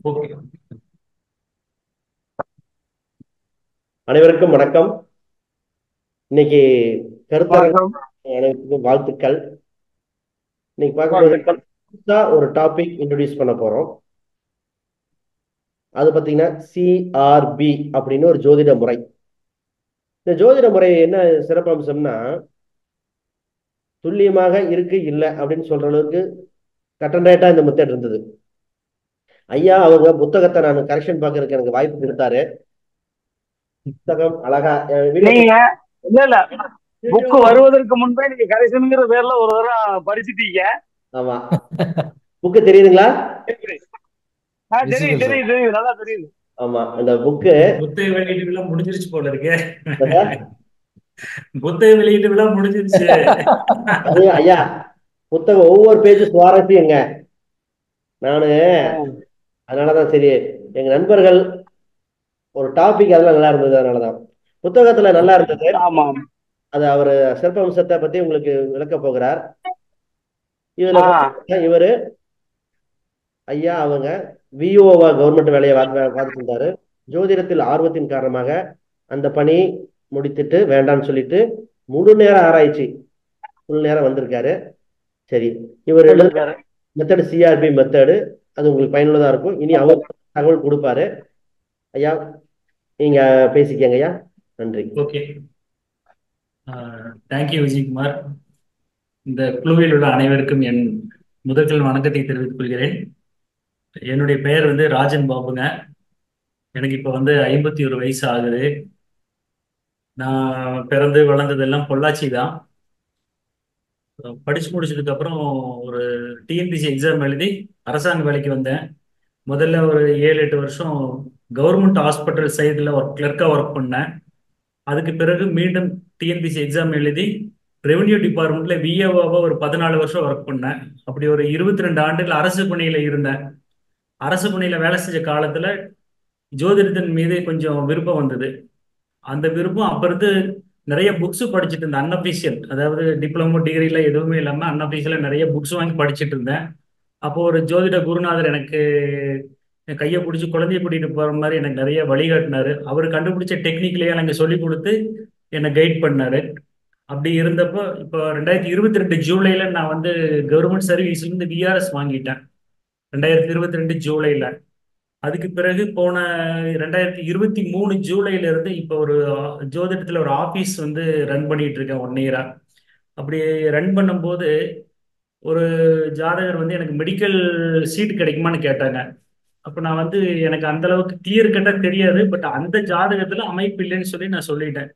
Okay. அனைவருக்கும் வணக்கம். இன்னைக்கு கருத்தரங்க வணக்கம். அனைவருக்கும் வாழ்த்துக்கள். இன்னைக்கு பார்க்கும்போது வாழ்த்துக்கள். புதுசா ஒரு டாபிக் இன்ட்ரோடியூஸ் பண்ண போறோம். அது பார்த்தீங்கன்னா சிஆர்பி அப்படின்னு ஒரு ஜோதிட முறை. இந்த ஜோதிட முறை என்ன சிறப்பம்சம்னா, துல்லியமாக இருக்கு இல்லை அப்படின்னு சொல்ற அளவுக்கு கட்டண்டேட்டா இந்த மெத்தட் இருந்தது. ஐயா அவங்க புத்தகத்தை நான் கரெக்ஷன் பார்க்கறதுக்கு எனக்கு வாய்ப்பு கொடுத்தாரு. புத்தகம் அழகா வீடியோ. நீங்க இல்ல இல்ல புக் வருவதற்கு முன்பே நீங்க கரெக்ஷன்ங்கிற பேர்ல ஒரு தடவை படிச்சுட்டீங்க. ஆமா, புக்கு தெரியுதுங்களா? எப்படி? தெரியும் விசிபிள் சார். தெரியும் தெரியும், நல்லா தெரியுது. ஆமா, அந்த புக்கு. புத்தக வெளியீட்டு விழா முடிஞ்சிருச்சு போல இருக்கே. புத்தக வெளியீட்டு விழா முடிஞ்சிருச்சு. அது ஐயா, புத்தகம் ஒவ்வொரு பேஜ் சுவாரஸ்யங்க. நானு அதனாலதான் சரி, எங்க நண்பர்கள் ஒரு டாபிக் அதெல்லாம் நல்லா இருந்தது, அதனாலதான் புத்தகத்துல நல்லா இருந்தது. ஆமா. அது அவர் சிறப்பம்சத்தை பத்தி உங்களுக்கு விளக்க போகிறார். இதுல ஆ பாத்தீங்கன்னா இவரு ஐயா அவங்க விஓவா கவர்மெண்ட் வேலையை பார்த்துட்டு இருந்தாரு. ஜோதிடத்தில் ஆர்வத்தின் காரணமாக அந்த பணி முடித்துட்டு வேண்டாம்னு சொல்லிட்டு முழு நேர ஆராய்ச்சி ஃபுல் நேரம் வந்திருக்காரு. சரி, இவர் எழுதுற வந்திருக்காரு. மெத்தடு சிஆர்பி மெத்தடு, அது உங்களுக்கு பயனுள்ளதா இருக்கும். இனி அவர் தகவல் கொடுப்பாரு. ஐயா, நீங்க பேசிக்கங்க ஐயா. நன்றி. ஓகே. தேங்க்யூ விஜயகுமார். இந்த குழுவில் உள்ள அனைவருக்கும் என் முதற்கண் வணக்கத்தை தெரிவித்துக் கொள்கிறேன். என்னுடைய பெயர் வந்து ராஜன் பாபுங்க. எனக்கு இப்போ வந்து 51 வயசு ஆகுது. நான் பிறந்து வளர்ந்ததெல்லாம் பொள்ளாச்சி தான். படிச்சு முடிச்சதுக்கு அப்புறம் ஒரு டிஎன்பிசி எக்ஸாம் எழுதி அரசாங்க வேலைக்கு வந்தேன். முதல்ல ஒரு 7-8 வருஷம் கவர்மெண்ட் ஹாஸ்பிட்டல் சைடில் கிளர்க்காக ஒர்க் பண்ணேன். அதுக்கு பிறகு மீண்டும் டிஎன்பிசி எக்ஸாம் எழுதி ரெவென்யூ டிபார்ட்மெண்ட்ல விஏஓவா ஒரு 14 வருஷம் ஒர்க் பண்ணேன். அப்படி ஒரு 22 ஆண்டுகள் அரசு பணியில இருந்தேன். அரசு பணியில வேலை செஞ்ச காலத்துல ஜோதிடத்தின் மீது கொஞ்சம் விருப்பம் வந்தது. அந்த விருப்பம் அப்ப இருந்து நிறைய புக்ஸ் படிச்சுட்டு இருந்தேன். அன்அஃபிஷியல், அதாவது டிப்ளமோ டிகிரில எதுவுமே இல்லாம அன்அஃபிஷியலா நிறைய புக்ஸ் வாங்கி படிச்சுட்டு இருந்தேன். அப்போ ஒரு ஜோதிட குருநாதர் எனக்கு என் கையை பிடிச்சி குழந்தைய கூட்டிட்டு போற மாதிரி எனக்கு நிறைய வழிகாட்டினாரு. அவர் கண்டுபிடிச்ச டெக்னிக்லயே எனக்கு சொல்லி கொடுத்து என்னை கைட் பண்ணாரு. அப்படி இருந்தப்போ இப்போ 2022 ஜூலைல நான் வந்து கவர்மெண்ட் சர்வீஸ்ல இருந்து விஆர்எஸ் வாங்கிட்டேன். 2022 ஜூலைல. அதுக்கு பிறகு போன 2023 ஜூலைல இருந்து இப்போ ஒரு ஜோதிடத்துல ஒரு ஆபீஸ் வந்து ரன் பண்ணிட்டு இருக்கேன் 1 இயரா. அப்படி ரன் பண்ணும்போது ஒரு ஜாதகர் வந்து எனக்கு மெடிக்கல் சீட் கிடைக்குமான்னு கேட்டாங்க. அப்ப நான் வந்து எனக்கு அந்த அளவுக்கு கிளியர் கட்டா தெரியாது, பட் அந்த ஜாதகத்துல அமைப்பு இல்லைன்னு சொல்லி நான் சொல்லிட்டேன்.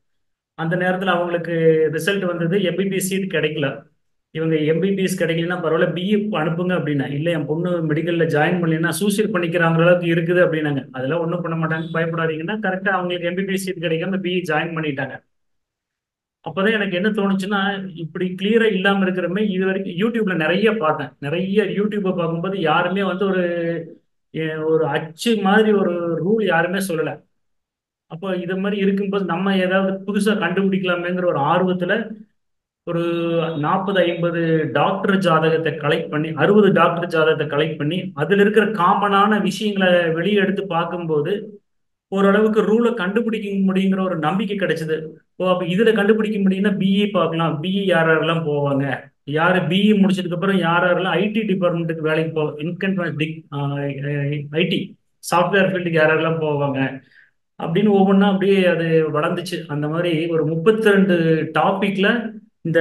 அந்த நேரத்துல அவங்களுக்கு ரிசல்ட் வந்தது, எம்பிபிஎஸ் சீட் கிடைக்கல. இவங்க எம்பிபிஎஸ் கிடைக்கலன்னா பரவாயில்ல, பிஇ அனுப்புங்க அப்படின்னா. இல்லை, என் பொண்ணு மெடிக்கல்ல ஜாயின் பண்ணலைன்னா சூசைட் பண்ணிக்கிறாங்க அளவுக்கு இருக்குது அப்படின்னாங்க. அதெல்லாம் ஒன்றும் பண்ண மாட்டாங்க, பயப்படாதீங்கன்னா. கரெக்டா அவங்களுக்கு எம்பிபிஎஸ் சீட் கிடைக்காம பிஇ ஜாயின் பண்ணிட்டாங்க. அப்பதான் எனக்கு என்ன தோணுச்சுன்னா, இப்படி கிளியரா இல்லாம இருக்கிறமே இது வரைக்கும் யூடியூப்ல நிறைய பார்த்தேன். நிறைய யூடியூப்பை பார்க்கும்போது யாருமே வந்து ஒரு அச்சு மாதிரி ஒரு ரூல் யாருமே சொல்லல. அப்போ இது மாதிரி இருக்கும்போது நம்ம ஏதாவது புதுசா கண்டுபிடிக்கலாமேங்கிற ஒரு ஆர்வத்துல ஒரு 40-50 டாக்டர் ஜாதகத்தை கலெக்ட் பண்ணி, 60 டாக்டர் ஜாதகத்தை கலெக்ட் பண்ணி அதுல இருக்கிற காமனான விஷயங்களை வெளியே எடுத்து பார்க்கும்போது ஓரளவுக்கு ரூலை கண்டுபிடிக்க முடியுங்கிற ஒரு நம்பிக்கை கிடைச்சது. ஓ, அப்ப இதுல கண்டுபிடிக்க முடியும்னா பிஇ பார்க்கலாம். பிஇ யார் யாரெல்லாம் போவாங்க, யாரு பிஇ முடிச்சதுக்கு அப்புறம் யார் யாரெல்லாம் ஐடி டிபார்ட்மெண்ட்டுக்கு வேலைக்கு ஐடி சாஃப்ட்வேர் ஃபீல்டுக்கு யார் யாரெல்லாம் போவாங்க அப்படின்னு ஒவ்வொன்றா அப்படியே அது வளர்ந்துச்சு. அந்த மாதிரி ஒரு 32 டாபிக்ல இந்த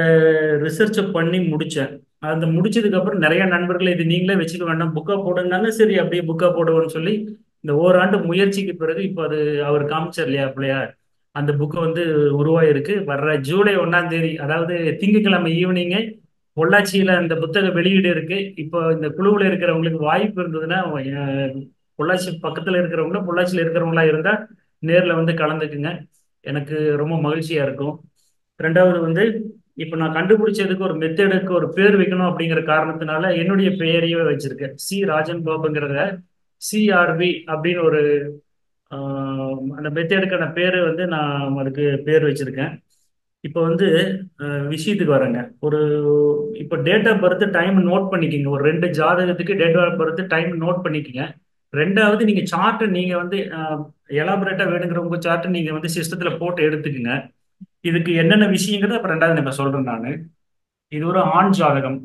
ரிசர்ச்சை பண்ணி முடிச்சேன். அந்த முடிச்சதுக்கு அப்புறம் நிறைய நண்பர்கள் இது நீங்களே வச்சுக்க வேண்டாம், புக்கா போடுனாங்க. சரி, அப்படியே புக்கா போடுவோம்னு சொல்லி இந்த ஓராண்டு முயற்சிக்கு பிறகு இப்போ அது அவர் காமிச்சார் இல்லையா பிள்ளையா, அந்த புக்கு வந்து உருவாயிருக்கு. வர்ற ஜூலை 1 அதாவது திங்கட்கிழமை ஈவினிங்கு பொள்ளாச்சியில அந்த புத்தக வெளியீடு இருக்கு. இப்போ இந்த குழுவில் இருக்கிறவங்களுக்கு வாய்ப்பு இருந்ததுன்னா, பொள்ளாச்சி பக்கத்துல இருக்கிறவங்கள, பொள்ளாச்சியில இருக்கிறவங்களா இருந்தா நேர்ல வந்து கலந்துக்குங்க. எனக்கு ரொம்ப மகிழ்ச்சியா இருக்கும். ரெண்டாவது வந்து இப்ப நான் கண்டுபிடிச்சதுக்கு ஒரு மெத்தடுக்கு ஒரு பேர் வைக்கணும் அப்படிங்கிற காரணத்தினால என்னுடைய பெயரையே வச்சிருக்கேன். சி ராஜன் பாபுங்கிறத சிஆர்பி அப்படின்னு ஒரு அந்த மெத்தடுக்கான பேரு வந்து நான் அதுக்கு பேர் வச்சிருக்கேன். இப்போ வந்து விஷயத்துக்கு வரேங்க. ஒரு இப்போ date of birth time note பண்ணிக்கோங்க. ஒரு 2 ஜாதகத்துக்கு date of birth time note பண்ணிக்கோங்க. ரெண்டாவது, நீங்க சார்ட் நீங்க வந்து எலாபரேட்டா வேணுங்கிற உங்க சார்ட் நீங்க வந்து சிஸ்டத்துல போட்டு எடுத்துக்கங்க. இதுக்கு என்னென்ன விஷயங்கிறது அப்ப ரெண்டாவது இப்ப சொல்றேன் நான். இது ஒரு ஆண் ஜாதகம்.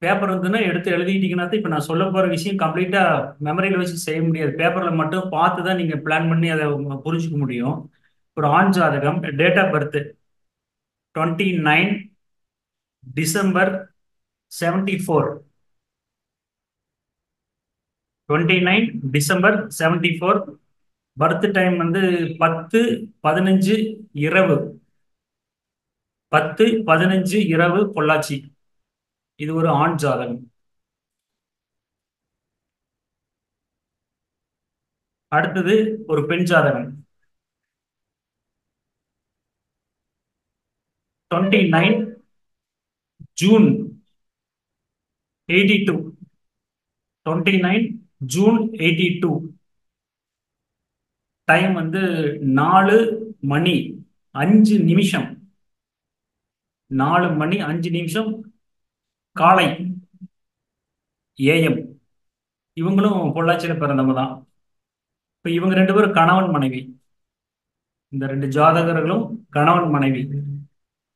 பேப்பர் இருந்ததுன்னா எடுத்து எழுதிட்டீங்கன்னா இப்ப நான் சொல்ல போற விஷயம் கம்ப்ளீட்டா மெமரியில வச்சு செய்ய முடியாது. பேப்பர்ல மட்டும் பார்த்து தான் நீங்க பிளான் பண்ணி அதை புரிஞ்சுக்க முடியும். ஒரு ஆண் ஜாதகம், date of birth 29 December 74. 29 December 74. Birth time வந்து 10:15 இரவு. 10:15 இரவு பொள்ளாச்சி. இது ஒரு ஆண் ஜாதகம். அடுத்தது ஒரு பெண் ஜாதகம். 29 ஜூன் 82. 29 ஜூன் 82. டைம் வந்து 4:05. 4:05 காலை, ஏஎம். இவங்களும் பொள்ளாச்சியில பிறந்தவங்க தான். இப்ப இவங்க ரெண்டு பேரும் கணவன் மனைவி. இந்த ரெண்டு ஜாதகர்களும் கணவன் மனைவி.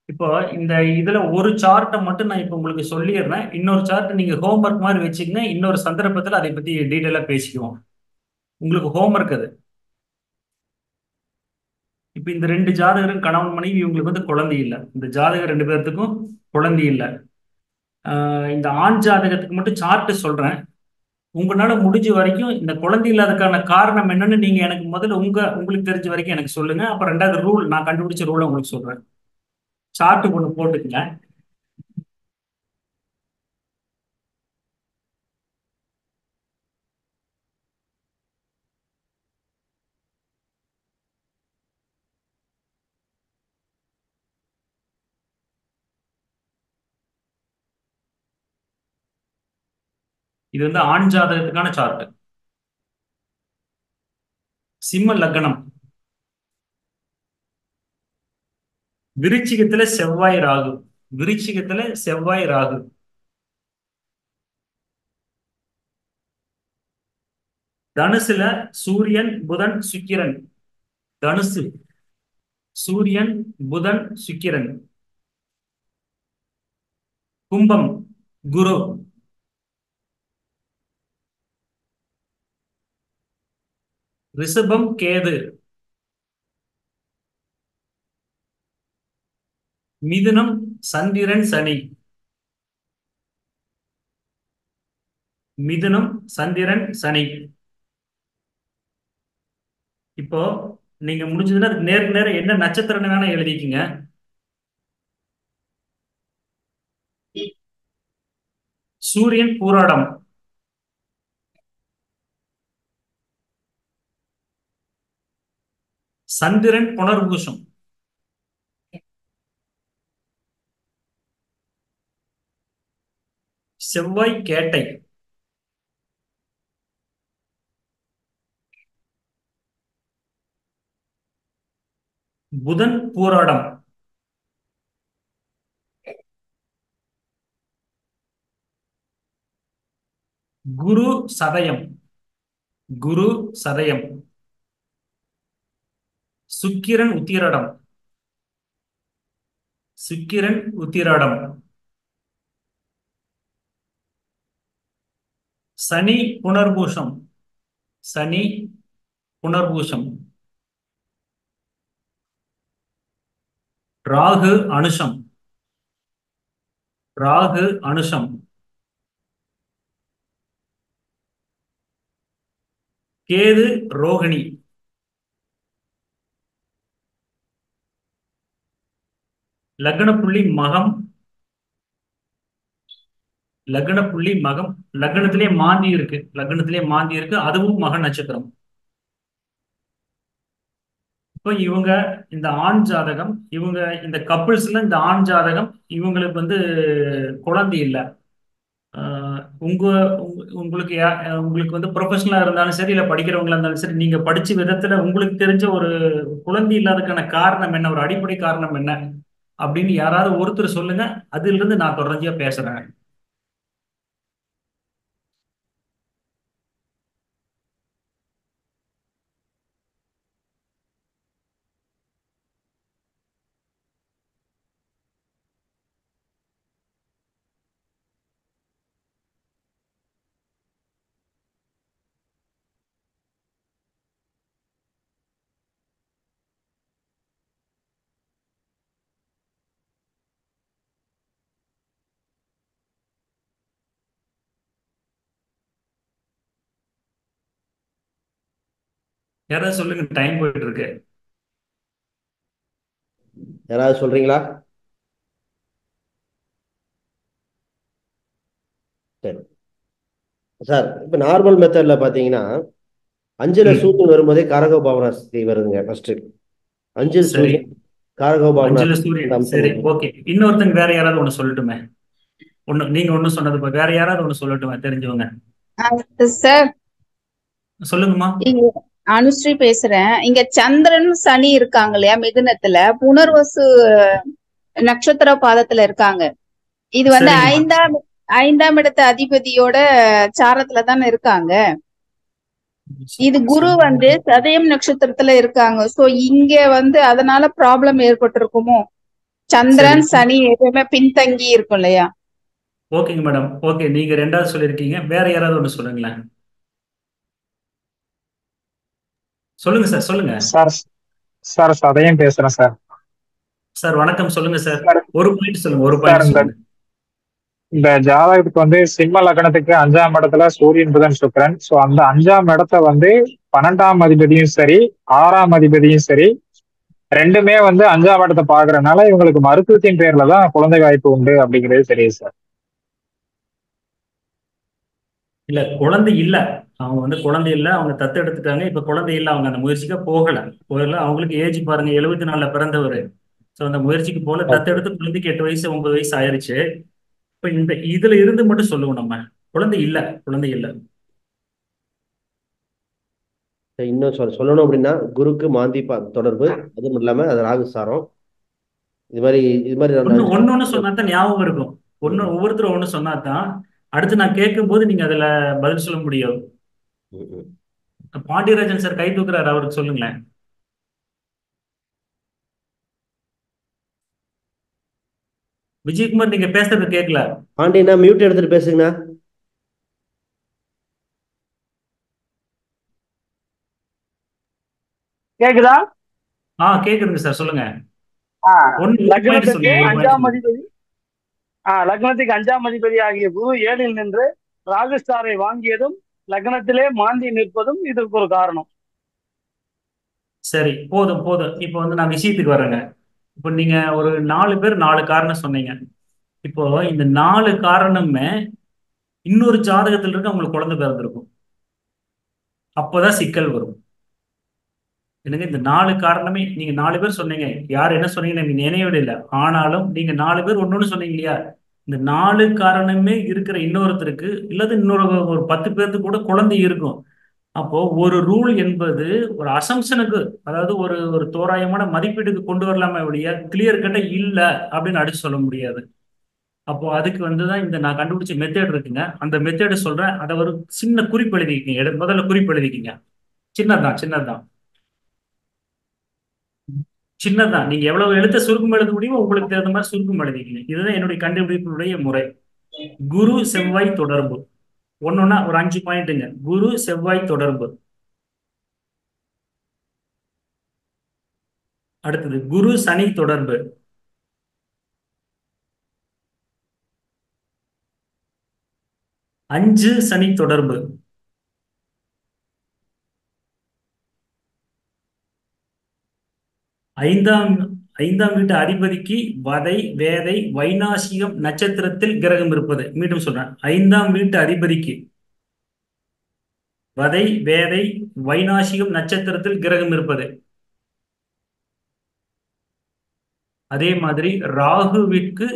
இப்போ இந்த இதுல ஒரு சார்ட்டை மட்டும் நான் இப்ப உங்களுக்கு சொல்லிடுறேன். இன்னொரு சார்ட் நீங்க ஹோம்ஒர்க் மாதிரி வச்சுக்கங்க. இன்னொரு சந்தர்ப்பத்தில் அதை பத்தி டீட்டெயிலா பேசிக்குவோம். உங்களுக்கு ஹோம்ஒர்க் அது. இப்ப இந்த ரெண்டு ஜாதகரும் கணவன் மனைவி, இவங்களுக்கு வந்து குழந்தை இல்லை. இந்த ஜாதகர் ரெண்டு பேர்த்துக்கும் குழந்தை இல்லை. இந்த ஆண் ஜாதகத்துக்கு மட்டும் சார்ட் சொல்றேன். உங்களால முடிஞ்ச வரைக்கும் இந்த குழந்தை இல்லாததுக்கான காரணம் என்னன்னு நீங்க எனக்கு முதல்ல உங்களுக்கு தெரிஞ்ச வரைக்கும் எனக்கு சொல்லுங்க. அப்புறம் ரெண்டாவது ரூல், நான் கண்டுபிடிச்ச ரூலை உங்களுக்கு சொல்றேன். சார்ட் ஒன்று போட்டுக்கங்க. இது வந்து ஆண் ஜாதகத்துக்கான சார்ட். சிம்ம லக்னம். விருச்சிகத்துல செவ்வாய் ராகு. விருச்சிகத்துல செவ்வாய் ராகு. தனுசுல சூரியன் புதன் சுக்கிரன். தனுசு சூரியன் புதன் சுக்கிரன். கும்பம் குரு. ரிஷபம் கேது. மிதுனம் சந்திரன் சனி. மிதுனம் சந்திரன் சனி. இப்போ நீங்க முடிஞ்சதுன்னா நேருக்கு நேரம் என்ன நட்சத்திரம் வேணா எழுதிக்கங்க. சூரியன் பூராடம். சந்திரன் புனர்பூசம். செவ்வாய் கேட்டை. புதன் பூராடம். குரு சதயம். குரு சதயம். சுக்கிரன் உத்திராடம். சுக்கிரன் உத்திராடம். சனி புனர்பூசம். சனி புனர்பூசம். ராகு அனுஷம். ராகு அனுஷம். கேது ரோகிணி. லக்ன புள்ளி மகம். லக்ன புள்ளி மகம். லக்னத்திலே மாந்தி இருக்கு. லக்னத்திலே மாந்தி இருக்கு. அதுவும் மக நட்சத்திரம். இப்போ இவங்க இந்த ஆண் ஜாதகம், இவங்க இந்த கப்பிள்ஸ்ல இந்த ஆண் ஜாதகம், இவங்களுக்கு வந்து குழந்தை இல்லை. ஆஹ் உங்க உங்களுக்கு உங்களுக்கு வந்து ப்ரொஃபஷனலா இருந்தாலும் சரி, இல்லை படிக்கிறவங்களா இருந்தாலும் சரி, நீங்க படிச்ச விதத்துல உங்களுக்கு தெரிஞ்ச ஒரு குழந்தை இல்லாததுக்கான காரணம் என்ன, ஒரு அடிப்படை காரணம் என்ன அப்படின்னு யாராவது ஒருத்தர் சொல்லுங்க. அதிலிருந்து நான் தொடர்ச்சியா பேசுறேன். யாராவது சொல்லுங்க, டைம் போயிட்டு இருக்கு. யாராவது சொல்றீங்களா? சரி சார், இப்போ நார்மல் மெத்தட்ல பாத்தீங்கன்னா அஞ்சுல ம். சூரியன் வரும்போதே காரக பாவனாஸ்தி வருதுங்க ஃபர்ஸ்ட். அஞ்சில் சரி, சூரியன் காரக அஞ்சுல பாவனாஸ்தி சூரியன். அந்த அம்சம் சரி, வருது. ஓகே. இன்னொருத்தங்க வேற யாராவது ஒண்ணு சொல்லட்டுமே. நீங்க ஒண்ணு சொன்னது வேற யாராவது ஒண்ணு சொல்லட்டுமே, தெரிஞ்சவங்க. சார், சொல்லுங்கம்மா. இங்க அனுஸ்ரீ பேசுறேன். இங்க சந்திரன் சனி இருக்காங்க இல்லையா மிதுனத்துல, புனர்வசு நட்சத்திர பாதத்துல இருக்காங்க. இது வந்து சரிங்கம்மா. ஐந்தாம் இடத்து அதிபதியோட சாரத்துல தானே இருக்காங்க. இது குரு வந்து சதயம் நட்சத்திரத்துல இருக்காங்க. சோ இங்க வந்து அதனால ப்ராப்ளம் ஏற்பட்டிருக்குமோ? சந்திரன் சரி, சனி எப்பவுமே பின்தங்கி இருக்கும் இல்லையா? ஓகேங்க மேடம். ஓகே, நீங்க ரெண்டாவது சொல்லியிருக்கீங்க. வேற யாராவது ஒண்ணு சொல்லுங்களேன். சொல்லுங்க சார், சொல்லுங்க. சார் சார் சதயம் பேசுறேன் சார். சார் வணக்கம், சொல்லுங்க சார். சார் ஒரு பாயிண்ட் சொல்லுங்க, ஒரு சார் பாயிண்ட் சொல்லுங்க. இந்த ஜாதகத்துக்கு வந்து சிம்ம லக்னத்துக்கு 5ஆம் இடத்துல சூரியன் புதன் சுக்கிரன். சோ அந்த 5ஆம் இடத்த வந்து 12ஆம் அதிபதியும் சரி 6ஆம் அதிபதியும் சரி ரெண்டுமே வந்து 5ஆம் இடத்தை பாக்குறதுனால இவங்களுக்கு மருத்துவத்தின் பேர்ல தான் குழந்தை வாய்ப்பு உண்டு அப்படிங்கிறது தெரியுது சார். இல்ல, குழந்தை இல்ல. அவங்க வந்து குழந்தை இல்ல, அவங்க தத்து எடுத்துட்டாங்க. இப்ப குழந்தை இல்ல, அவங்க அந்த முயற்சிக்கு போகல. அவங்களுக்கு ஏஜ் பாருங்க, 74 பிறந்தவர். ஸோ அந்த முயற்சிக்கு போல, ஓகே. தத்தெடுத்து குழந்தைக்கு 8 வயசு 9 வயசு ஆயிருச்சு. இப்ப இந்த இதுல இருந்து மட்டும் சொல்லுவோம் நம்ம. குழந்தை இல்ல, குழந்தை இல்ல. இன்னும் சொல்லணும் அப்படின்னா குருக்கு மாந்தி தொடர்பு, அதுவும் இல்லாம அது ராகு சாரம். இது மாதிரி அந்த ஒன்னு சொன்னா தான் ஞாபகம் இருக்கும். ஒவ்வொருத்தரும் ஒண்ணு சொன்னா தான் அடுத்து நான் கேட்கும் போது நீங்க அதுல பதில் சொல்ல முடியும். பாண்டியராஜன் சார் கை தூக்குறாரு, அவருக்கு சொல்லுங்களேன். விஜயகுமார், நீங்க பேசுறது கேட்கல. பாண்டியனா மியூட் எடுத்துட்டு பேசுங்கண்ணா. கேக்குதா? கேக்குதுங்க சார், சொல்லுங்க. ஒரு பாயிண்ட் லக்னத்துக்கு சொல்லுங்க, ஒரு பாயிண்ட் அஞ்சாம் சொல்லுங்க. அதிபதி லக்னத்துக்கு 5ஆம் அதிபதி ஆகிய குரு 7ல் நின்று ராகுஸ்டாரை வாங்கியதும் லக்னத்திலே மாந்தி நிற்பதும் இதற்கு ஒரு காரணம். சரி, போதும் போதும். இப்போ வந்து நான் விஷயத்துக்கு வரேங்க. இப்போ நீங்க ஒரு 4 பேர் 4 காரணம் சொன்னீங்க. இப்போ இந்த 4 காரணமே இன்னொரு ஜாதகத்துல இருக்கு, அவங்களுக்கு குழந்தை பிறந்திருக்கும். அப்போதான் சிக்கல் வரும். எனக்கு இந்த 4 காரணமே நீங்க 4 பேர் சொன்னீங்க. யார் என்ன சொன்னீங்கன்னு எனக்கு நினைவில் இல்லை. ஆனாலும் நீங்க 4 பேர் ஒன்னொன்னு சொன்னீங்க இல்லையா? இந்த 4 காரணமே இருக்கிற இன்னொருத்தருக்கு இல்லது இன்னொரு ஒரு 10 பேருக்கு கூட குழந்தை இருக்கும். அப்போ ஒரு ரூல் என்பது ஒரு அசம்ஷனுக்கு, அதாவது ஒரு ஒரு தோராயமான மதிப்பீடுக்கு கொண்டு வரலாமே ஒழிய கிளியர் கட்டா இல்ல அப்படின்னு அடிச்சு சொல்ல முடியாது. அப்போ அதுக்கு வந்துதான் இந்த நான் கண்டுபிடிச்ச மெத்தேட் இருக்குங்க. அந்த மெத்தேடு சொல்றேன். அதை ஒரு சின்ன குறிப்பு எழுதிக்கிங்க. முதல்ல குறிப்பு எழுதிக்கிங்க. சின்னதுதான், சின்னதுதான், சின்னதுதான். நீங்க எவ்வளவு எழுத்த சுருக்கம் எழுத முடியுமோ உங்களுக்கு தகுந்த மாதிரி சுருக்கம் எழுதிக்கிங்க. இதுதான் என்னுடைய கண்டுபிடிப்புடைய முறை. குரு செவ்வாய் தொடர்பு. ஒன்னொன்னா ஒரு 5 பாயிண்ட்டுங்க. குரு செவ்வாய் தொடர்பு. அடுத்தது குரு சனி தொடர்பு. 5 சனி தொடர்பு. ஐந்தாம் ஐந்தாம் வீட்டு அதிபதிக்கு வதை வேதை வைநாசிகம் நட்சத்திரத்தில் கிரகம் இருப்பது. மீண்டும் சொல்றேன், 5ஆம் வீட்டு அதிபதிக்கு வதை வேதை வைநாசிகம் நட்சத்திரத்தில் கிரகம் இருப்பது. அதே மாதிரி ராகுவிற்கு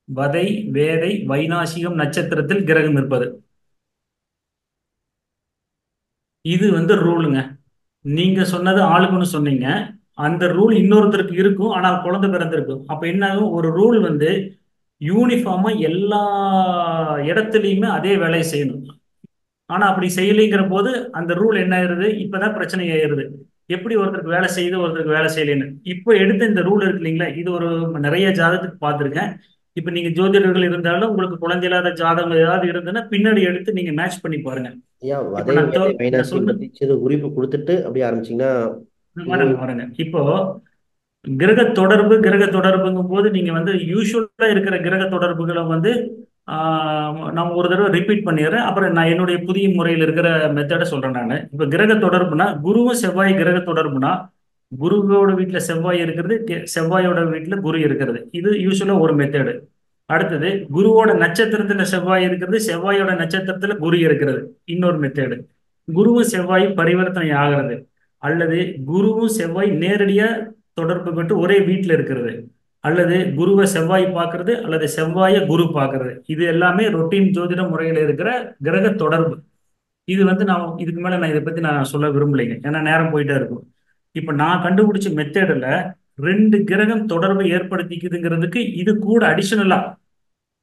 வதை வேதை வைநாசிகம் நட்சத்திரத்தில் கிரகம் இருப்பது. இது வந்து ரூலுங்க. நீங்க சொன்னது ஆளுக்குன்னு சொன்னீங்க. அந்த ரூல் இன்னொருத்தருக்கு இருக்கும், ஆனால் குழந்தை பிறந்திருக்கும். அப்ப என்ன ஆகும்? ஒரு ரூல் வந்து யூனிஃபார்மா எல்லா இடத்துலையுமே அதே வேலையை செய்யணும். ஆனா அப்படி செய்யலைங்கிற போது அந்த ரூல் என்ன ஆயிருது? இப்பதான் பிரச்சனை ஆயிருது. எப்படி ஒருத்தருக்கு வேலை செய்யுது, ஒருத்தருக்கு வேலை செய்யலைன்னு. இப்போ எடுத்த இந்த ரூல் இருக்கு இல்லைங்களா, இது ஒரு நிறைய ஜாதகத்துக்கு பார்த்துருக்கேன். இப்ப நீங்க ஜோதிடர்கள் இருந்தாலும் உங்களுக்கு குழந்தை இல்லாத ஜாதகம் ஏதாவது இருந்ததுன்னா பின்னாடி எடுத்து நீங்க மேட்ச் பண்ணி பாருங்க. ஐயா, இப்ப வதை வேதை நான் வைனாசியம் சொன்ன பத்தி சிறு குறிப்பு கொடுத்துட்டு அப்படியே ஆரம்பிச்சீங்கன்னா வரங்க. இப்போ கிரக தொடர்புங்கும் போது நீங்க வந்து யூஸ்வலா இருக்கிற கிரக தொடர்புகளை வந்து நான் ஒரு தடவை ரிப்பீட் பண்ணிடுறேன், அப்புறம் நான் என்னுடைய புதிய முறையில் இருக்கிற மெத்தடை சொல்றேன். நான் இப்போ கிரக தொடர்புனா, குருவும் செவ்வாய் கிரக தொடர்புனா, குருவோட வீட்டில் செவ்வாய் இருக்கிறது, செவ்வாயோட வீட்டில் குரு இருக்கிறது. இது யூஸ்வலாக ஒரு மெத்தடு. அடுத்தது, குருவோட நட்சத்திரத்துல செவ்வாய் இருக்கிறது, செவ்வாயோட நட்சத்திரத்துல குரு இருக்கிறது, இன்னொரு மெத்தேடு. குருவும் செவ்வாய் பரிவர்த்தனை ஆகிறது, அல்லது குருவும் செவ்வாய் நேரடியா தொடர்பு கொண்டு ஒரே வீட்டில் இருக்கிறது, அல்லது குருவை செவ்வாய் பார்க்கறது, அல்லது செவ்வாயை குரு பார்க்கறது. இது எல்லாமே ரொட்டீன் ஜோதிட முறையில் இருக்கிற கிரக தொடர்பு. இது வந்து நான் இதுக்கு மேல நான் இதை பத்தி நான் சொல்ல விரும்பலைங்க, ஏன்னா நேரம் போயிட்டே இருக்கும். இப்ப நான் கண்டுபிடிச்ச மெத்தேடில் 2 கிரகம் தொடர்பு ஏற்படுத்திக்குதுங்கிறதுக்கு இது கூட அடிஷனலா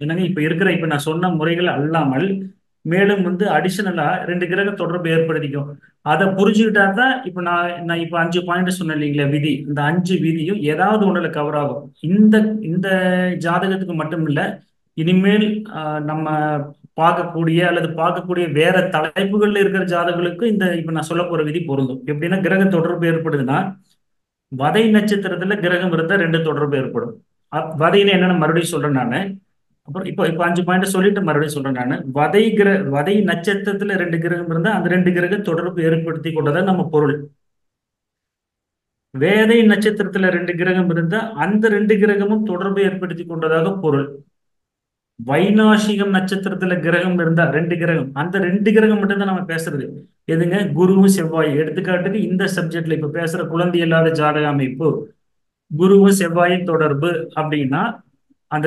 என்னங்க இப்ப நான் சொன்ன முறைகள் அல்லாமல் மேலும் வந்து அடிஷனலா 2 கிரக தொடர்பு ஏற்படுத்திக்கும். அதை புரிஞ்சுக்கிட்டா தான் இப்ப நான் இப்ப 5 பாயிண்ட் சொன்னேன் இல்லைங்களா, விதி. இந்த 5 விதியும் ஏதாவது ஒண்ணுல கவர் ஆகும். இந்த இந்த ஜாதகத்துக்கு மட்டும் இல்ல, இனிமேல் நம்ம பார்க்கக்கூடிய வேற தலைப்புகள்ல இருக்கிற ஜாதகங்களுக்கு இந்த இப்ப நான் சொல்ல போற விதி பொருந்தும். எப்படின்னா, கிரக தொடர்பு ஏற்படுதுன்னா, வதை நட்சத்திரத்துல கிரகம் இருந்தா 2 தொடர்பு ஏற்படும். வதைன்னு என்னன்னு மறுபடியும் சொல்றேன் நான். அப்புறம் இப்போ 5 பாயிண்ட் சொல்லிட்டு மறுபடியும் சொல்றேன் நான். வதை நட்சத்திரத்துல 2 கிரகம் இருந்தா அந்த 2 கிரகம் தொடர்பு ஏற்படுத்தி கொண்டதா நம்ம பொருள். வேதை நட்சத்திரத்துல 2 கிரகம் இருந்தா அந்த 2 கிரகமும் தொடர்பு ஏற்படுத்தி கொண்டதாக பொருள். வைநாசிகம் நட்சத்திரத்துல கிரகம் இருந்தா 2 கிரகம், அந்த 2 கிரகம் மட்டும்தான் நம்ம பேசுறது. எதுங்க? குருவும் செவ்வாய். எடுத்துக்காட்டுக்கு இந்த சப்ஜெக்ட்ல இப்ப பேசுற குழந்தை இல்லாத ஜாதக அமைப்பு, குருவும் செவ்வாயின் தொடர்பு அப்படின்னா அந்த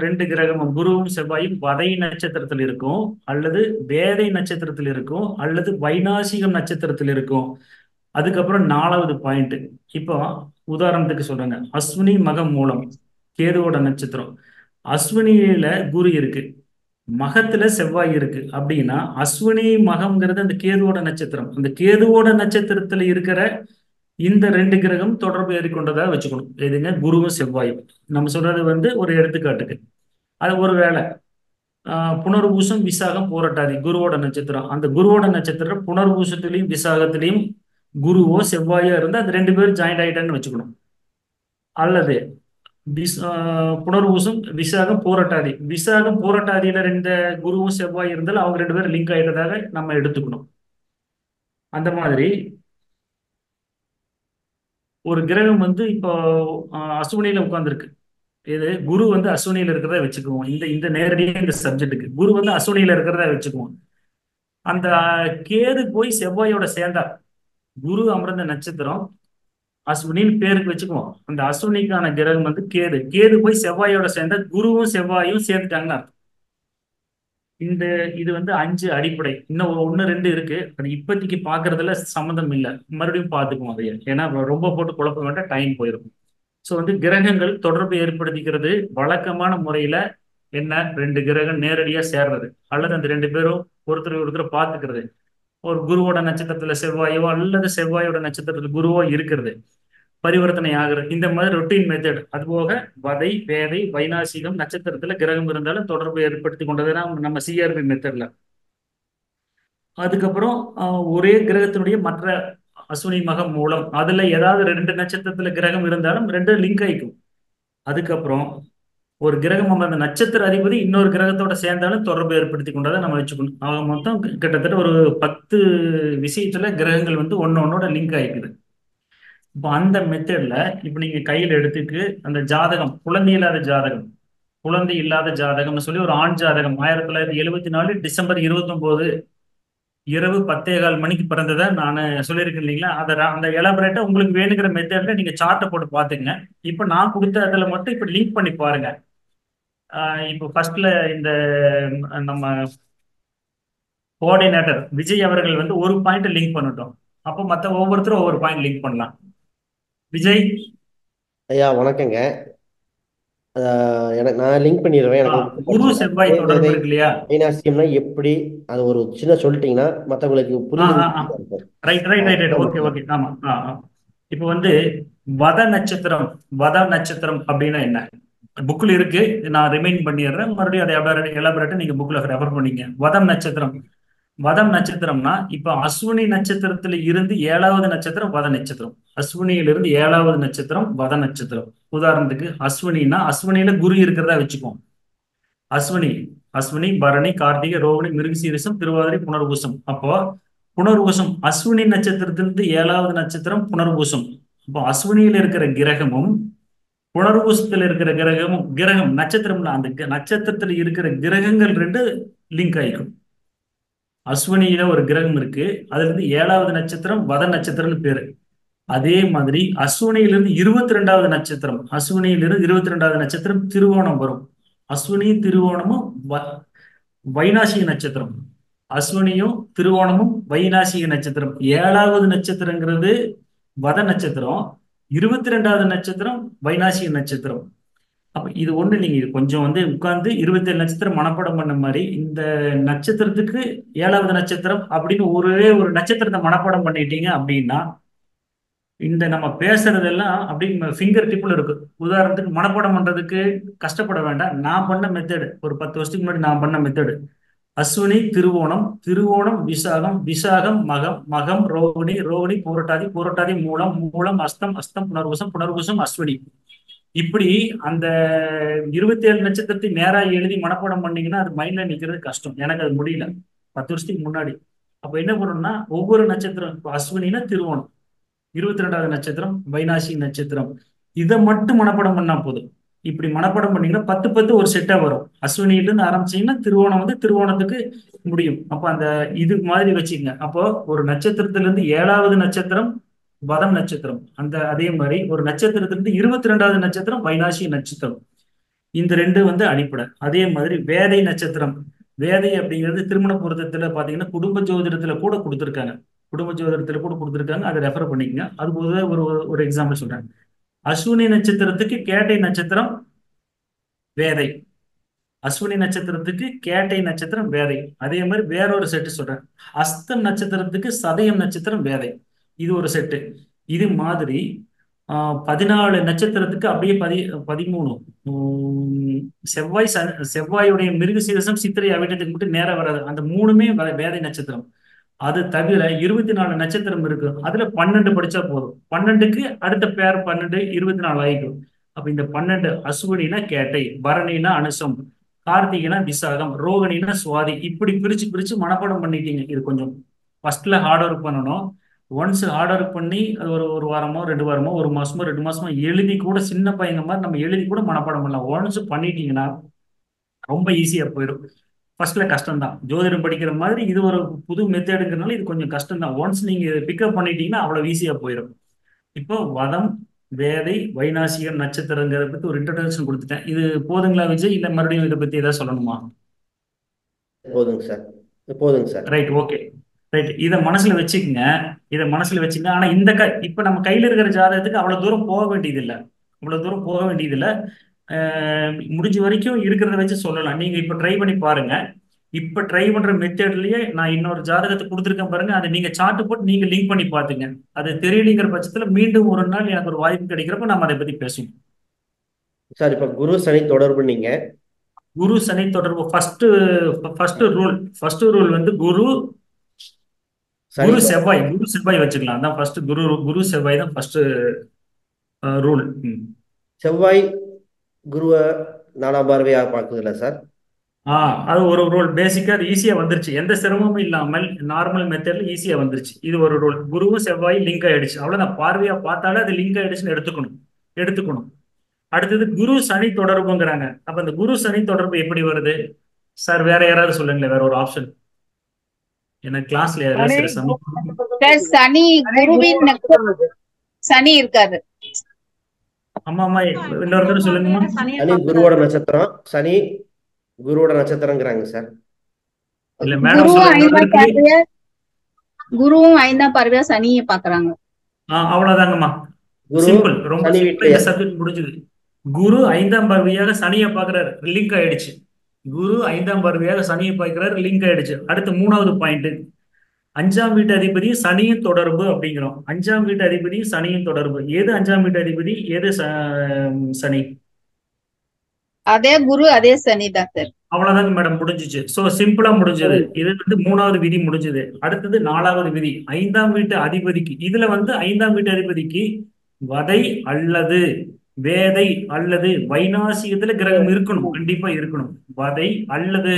ரெண்டு கிரகமும் குருவும் செவ்வாயும் வதை நட்சத்திரத்தில் இருக்கும், அல்லது வேதை நட்சத்திரத்தில் இருக்கும், அல்லது வைநாசிகம் நட்சத்திரத்தில் இருக்கும். அதுக்கப்புறம் 4வது பாயிண்ட். இப்போ உதாரணத்துக்கு சொல்றேங்க, அஸ்வினி மகம் மூலம் கேதுவோட நட்சத்திரம். அஸ்வினியில குரு இருக்கு, மகத்துல செவ்வாய் இருக்கு அப்படின்னா அஸ்வினி மகம்ங்கிறது அந்த கேதுவோட நட்சத்திரம். அந்த கேதுவோட நட்சத்திரத்துல இருக்கிற இந்த 2 கிரகம் தொடர்பு ஏறிக்கொண்டதா வச்சுக்கணும். எதுங்க? குருவும் செவ்வாயும். நம்ம சொல்றது வந்து ஒரு எடுத்துக்காட்டுக்கு. அது ஒரு வேளை புனர்பூசம் விசாகம் போராட்டாதி குருவோட நட்சத்திரம், அந்த குருவோட நட்சத்திரம் புனர்பூசத்திலையும் விசாகத்திலையும் குருவோ செவ்வாயோ இருந்தால் அது 2 பேரும் ஜாயிண்ட் ஆயிட்டான்னு வச்சுக்கணும். அல்லது புனர்பூசம் விசாகம் போராட்டாதியில 2 குருவும் செவ்வாய் இருந்தாலும் அவங்க 2 பேரும் லிங்க் ஆயிட்டதாக நம்ம எடுத்துக்கணும். அந்த மாதிரி ஒரு கிரகம் வந்து இப்போ அஸ்வினியில உட்கார்ந்துருக்கு. இது குரு வந்து அஸ்வினியில இருக்கிறத வச்சுக்குவோம். இந்த நேரடியாக இந்த சப்ஜெக்ட்டுக்கு குரு வந்து அஸ்வினியில இருக்கிறத வச்சுக்குவோம். அந்த கேது போய் செவ்வாயோட சேர்ந்தா, குரு அமர்ந்த நட்சத்திரம் அஸ்வினின்னு பேருக்கு வச்சுக்குவோம். அந்த அஸ்வினிக்கான கிரகம் வந்து கேது போய் செவ்வாயோட சேர்ந்தா குருவும் செவ்வாயும் சேர்ந்துட்டாங்கன்னா இது வந்து 5 அடிப்படை. இன்னும் 1 2 இருக்கு, அது இப்போதைக்கு பாக்குறதுல சம்மந்தம் இல்லை, மறுபடியும் பார்த்துக்குவோம் அதையே. ஏன்னா ரொம்ப போட்டு குழப்ப வேண்டாம், டைம் போயிடும். ஸோ வந்து கிரகங்கள் தொடர்பு ஏற்படுத்திக்கிறது வழக்கமான முறையில என்ன, 2 கிரகம் நேரடியா சேர்றது, அல்லது அந்த 2 பேரும் ஒருத்தர் பார்த்துக்கிறது. ஒரு குருவோட நட்சத்திரத்துல செவ்வாயோ அல்லது செவ்வாயோட நட்சத்திரத்துல குருவோ இருக்கிறது, பரிவர்த்தனை ஆகிறது. இந்த மாதிரி ரொட்டீன் மெத்தட். அதுபோக வதை வேதை வைநாசிகம் நட்சத்திரத்துல கிரகம் இருந்தாலும் தொடர்பு ஏற்படுத்தி கொண்டதுனா நம்ம சிஆர்பி மெத்தட்ல. அதுக்கப்புறம் ஒரே கிரகத்தினுடைய மற்ற அஸ்வினி மகம் மூலம் அதுல ஏதாவது 2 நட்சத்திரத்துல கிரகம் இருந்தாலும் 2 லிங்க் ஆயிக்கும். அதுக்கப்புறம் ஒரு கிரகம் அந்த நட்சத்திர அதிபதி இன்னொரு கிரகத்தோட சேர்ந்தாலும் தொடர்பு ஏற்படுத்தி கொண்டதை நம்ம வச்சுக்கணும். ஆக மொத்தம் கிட்டத்தட்ட ஒரு 10 விஷயத்துல கிரகங்கள் வந்து ஒன்னொன்னோட லிங்க் ஆயிக்குது. இப்போ அந்த மெத்தட்ல இப்போ நீங்க கையில் எடுத்துட்டு அந்த ஜாதகம், குழந்தை இல்லாத ஜாதகம்னு சொல்லி ஒரு ஆண் ஜாதகம் 1974 டிசம்பர் 29 இரவு 10:15 மணிக்கு பிறந்ததை நான் சொல்லியிருக்கேன் இல்லைங்களா. அந்த எலாபரேட்டா உங்களுக்கு வேணுங்கிற மெத்தட்ல நீங்க சார்ட்டை போட்டு பாத்துங்க. இப்போ நான் கொடுத்த அதில் மட்டும் இப்போ லிங்க் பண்ணி பாருங்க. இப்போ ஃபர்ஸ்ட்ல இந்த நம்ம கோஆர்டினேட்டர் விஜய் அவர்கள் வந்து ஒரு பாயிண்ட் லிங்க் பண்ணட்டும், அப்போ மற்ற ஒவ்வொருத்தரும் ஒவ்வொரு பாயிண்ட் லிங்க் பண்ணலாம். விஜய் ஐயா வணக்கங்க. எனக்கு நான் லிங்க் பண்ணிடுவேன். எனக்கு குரு செவ்வாய் தொடர்பு இருக்கு இல்லையா, வைநாசியம்னா எப்படி, அது ஒரு சின்ன சொல்லிட்டீங்கன்னா மற்றவங்களுக்கு புரியுது. ரைட் ஓகே ஆமா. இப்போ வந்து வத நட்சத்திரம் அப்படின்னா என்ன, புக்ல இருக்கு, நான் ரிமைண்ட் பண்ணிடுறேன். மறுபடியும் அதை எலாபரேட்டா நீங்க புக்ல ரெஃபர் பண்ணீங்க. வதம் நட்சத்திரம்னா இப்ப அஸ்வினி நட்சத்திரத்துல இருந்து 7வது நட்சத்திரம் வத நட்சத்திரம், அஸ்வினியிலிருந்து 7வது நட்சத்திரம் வத நட்சத்திரம். உதாரணத்துக்கு அஸ்வினின்னா அஸ்வினியில குரு இருக்கிறதா வச்சுக்கோம். அஸ்வினி, பரணி, கார்த்திகை, ரோகிணி, மிருகசீரிசம், திருவாதிரை, புனர்பூசம். அப்போ புனர்பூசம் அஸ்வினி நட்சத்திரத்திலிருந்து 7வது நட்சத்திரம் புனர்பூசம். அப்போ அஸ்வினியில் இருக்கிற கிரகமும் புனர்பூசத்தில் இருக்கிற கிரகம் நட்சத்திரம்ல அந்த நட்சத்திரத்தில் இருக்கிற கிரகங்கள் 2 லிங்க் ஆயிக்கும். அஸ்வினியில ஒரு கிரகம் இருக்கு, அதுல இருந்து 7வது நட்சத்திரம் வத நட்சத்திரம்னு பேரு. அதே மாதிரி அஸ்வினியிலிருந்து 22வது நட்சத்திரம், அஸ்வினியிலிருந்து 22வது நட்சத்திரம் திருவோணம் வரும். அஸ்வினியும் திருவோணமும் வைநாசிக நட்சத்திரம். அஸ்வினியும் திருவோணமும் வைநாசிக நட்சத்திரம். 7வது நட்சத்திரங்கிறது வத நட்சத்திரம், 22வது நட்சத்திரம் வைநாசிக நட்சத்திரம். அப்ப இது ஒண்ணு நீங்க இது கொஞ்சம் உட்கார்ந்து 27 நட்சத்திரம் மனப்பாடம் பண்ண மாதிரி இந்த நட்சத்திரத்துக்கு 7வது நட்சத்திரம் அப்படின்னு ஒரே ஒரு நட்சத்திரத்தை மனப்பாடம் பண்ணிட்டீங்க அப்படின்னா இந்த நம்ம பேசுறதெல்லாம் அப்படி ஃபிங்கர் டிப்ல இருக்கு. உதாரணத்துக்கு மனப்பாடம் பண்றதுக்கு கஷ்டப்பட வேண்டாம். நான் பண்ண மெத்தடு ஒரு 10 வருஷத்துக்கு முன்னாடி நான் பண்ண மெத்தடு அஸ்வினி திருவோணம், திருவோணம் விசாகம், விசாகம் மகம், மகம் ரோகிணி, ரோகிணி பூரட்டாதி, பூரட்டாதி மூலம், மூலம் அஸ்தம், அஸ்தம் புனர்பூசம், புனர்பூசம் அஸ்வினி. இப்படி அந்த 27 நட்சத்திரத்தை நேரா எழுதி மனப்பாடம் பண்ணீங்கன்னா அது மைண்ட்ல நிக்கிறது கஷ்டம். எனக்கு அது முடியல 10 வருஷத்துக்கு முன்னாடி. அப்ப என்ன பண்ணணும்னா ஒவ்வொரு நட்சத்திரம், இப்போ அஸ்வினினா திருவோணம், 22வது நட்சத்திரம் வைநாசி நட்சத்திரம், இதை மட்டும் மனப்பாடம் பண்ணா போதும். இப்படி மனப்பாடம் பண்ணீங்கன்னா 10 ஒரு செட்டா வரும். அஸ்வினியிலிருந்து ஆரம்பிச்சீங்கன்னா திருவோணம் திருவோணத்துக்கு முடியும். அப்ப அந்த இது மாதிரி வச்சுக்கங்க. அப்போ ஒரு நட்சத்திரத்திலிருந்து 7வது நட்சத்திரம் வதம் நட்சத்திரம், அந்த அதே மாதிரி ஒரு நட்சத்திரத்திலிருந்து 22வது நட்சத்திரம் வைநாசி நட்சத்திரம், இந்த 2 அடிப்படை. அதே மாதிரி வேதை நட்சத்திரம், வேதை அப்படிங்கிறது திருமண பொருத்தத்துல பாத்தீங்கன்னா குடும்ப ஜோதிடத்துல கூட கொடுத்துருக்காங்க, அதை ரெஃபர் பண்ணிக்கங்க. அது ஒரு எக்ஸாம்பிள் சொல்றேன். அஸ்வினி நட்சத்திரத்துக்கு கேட்டை நட்சத்திரம் வேதை, அஸ்வினி நட்சத்திரத்துக்கு கேட்டை நட்சத்திரம் வேதை. அதே மாதிரி வேறொரு செட்டு சொல்றேன், அஸ்தம் நட்சத்திரத்துக்கு சதயம் நட்சத்திரம் வேதை, இது ஒரு செட்டு. இது மாதிரி 14 நட்சத்திரத்துக்கு அப்படியே 13 செவ்வாயுடைய மிருகசீரிசம் சித்திரை அவிட்டத்துக்கு மட்டும் நேரம் வராது. அந்த 3மே வேதை நட்சத்திரம். அது தவிர 24 நட்சத்திரம் இருக்கு, அதுல 12 படிச்சா போதும். 12க்கு அடுத்த பேர் 12 24 ஆயிக்கும். அப்ப இந்த 12 அஸ்வினா கேட்டை, பரணினா அனுசம், கார்த்திகைனா விசாகம், ரோகிணினா சுவாதி, இப்படி பிரிச்சு பிரிச்சு மனப்பாடம் பண்ணிட்டீங்க. இது கொஞ்சம் ஃபர்ஸ்ட்ல ஹார்ட் ஒர்க் பண்ணணும். ஒன்ஸ் ஹார்ட் ஒர்க் பண்ணி அது ஒரு வாரமோ 2 வாரமோ 1 மாசமோ 2 மாசமோ எழுதி கூட சின்ன பையங்க மாதிரி நம்ம எழுதி கூட மனப்பாடம் பண்ணலாம். ஒன்ஸ் பண்ணிட்டீங்கன்னா ரொம்ப ஈஸியா போயிடும். ஃபர்ஸ்ட்ல கஷ்டம் தான், ஜோதிடம் படிக்கிற மாதிரி இது ஒரு புது மெத்தேடுங்கிறதுனால இது கொஞ்சம் கஷ்டம் தான். ஒன்ஸ் நீங்க பிக்கப் பண்ணிட்டீங்கன்னா அவ்வளவு ஈஸியா போயிடும். இப்போ வதம், வேதை, வைநாசிகர் நட்சத்திரங்கிறத பத்தி ஒரு இன்ட்ரோடக்ஷன் கொடுத்துட்டேன். இது போதுங்களா விஜய், இல்ல மறுபடியும் இதை பத்தி ஏதாவது சொல்லணுமா? போதுங்க சார். Right, okay, right. இதை மனசுல வச்சுக்கங்க. ஆனா இப்ப நம்ம கையில இருக்கிற ஜாதகத்துக்கு அவ்வளவு தூரம் போக வேண்டியதில்லை. முடிஞ்ச வரைக்கும் இருக்கிறத வச்சு சொல்லலாம். நீங்க இப்ப ட்ரை பண்ணி பாருங்க. இப்ப ட்ரை பண்ற மெத்தட்லயே நான் இன்னொரு ஜாதகத்தை கொடுத்துருக்கேன் பாருங்க, அதை நீங்க சார்ட் போட்டு நீங்க லிங்க் பண்ணி பாத்துங்க. அது தெரியலங்கிற பட்சத்துல மீண்டும் ஒரு நாள் எனக்கு ஒரு வாய்ப்பு கிடைக்கிறப்ப நம்ம அதை பத்தி பேசுவோம். சார் இப்ப குரு சனி தொடர்பு, நீங்க குரு சனி தொடர்பு ஃபர்ஸ்ட் ரூல் குரு செவ்வாய் வச்சுக்கலாம். அதான் ஃபர்ஸ்ட் குரு செவ்வாய் தான் ஃபர்ஸ்ட் ரூல். செவ்வாய் குருவை 4ஆம் பார்வையாக பார்க்குதுல்ல சார்? அது ஒரு ரூல். பேசிக்கா அது ஈஸியா வந்துருச்சு, எந்த சிரமமும் இல்லாமல் நார்மல் மெத்தட்ல ஈஸியா வந்துருச்சு. இது ஒரு ரூல். குருவும் செவ்வாய் லிங்க் ஆயிடுச்சு, அவ்வளவுதான். பார்வையா பார்த்தாலே அது லிங்க் ஆயிடுச்சுன்னு எடுத்துக்கணும். அடுத்தது குரு சனி தொடர்புங்கிறாங்க. அப்ப அந்த குரு சனி தொடர்பு எப்படி வருது சார்? வேற யாராவது சொல்லுங்களேன், வேற ஒரு ஆப்ஷன். எனக்கு கிளாஸ்ல சனி குருவின் சனி இருக்காரு. ஆமா இன்னொரு தடவை சொல்லுங்கம்மா. சனி குருவோட நட்சத்திரம், சனி குருவோட நட்சத்திரங்கிறாங்க சார். இல்ல மேடம், குருவும் 5ஆம் பார்வையா சனியை பாக்குறாங்க. அவ்வளவுதாங்கம்மா, சிம்பிள். ரொம்ப சிம்பிள், சப்ஜெக்ட் முடிஞ்சது. குரு 5ஆம் பார்வையாக சனியை பாக்குறாரு, லிங்க் ஆயிடுச்சு. குரு 5ஆம் பார்வையாக சனியை பார்க்கிறாரு, லிங்க் ஆயிடுச்சு. அடுத்து 3வது பாயிண்ட், 5ஆம் வீட்டு அதிபதி சனியின் தொடர்பு அப்படிங்கிறோம். 5ஆம் வீட்டு அதிபதி சனியின் தொடர்பு. எது 5ஆம் வீட்டு அதிபதி, எது சனி? அதே குரு அதே சனி தான் சார். அவ்வளவுதாங்க மேடம், முடிஞ்சிச்சு. சோ சிம்பிளா முடிஞ்சது. இது 3வது விதி முடிஞ்சது. அடுத்தது 4வது விதி, 5ஆம் வீட்டு அதிபதிக்கு. இதுல 5ஆம் வீட்டு அதிபதிக்கு வதை அல்லது வேதை அல்லது வைநாசிகத்துல கிரகம் இருக்கணும், கண்டிப்பா இருக்கணும். வதை அல்லது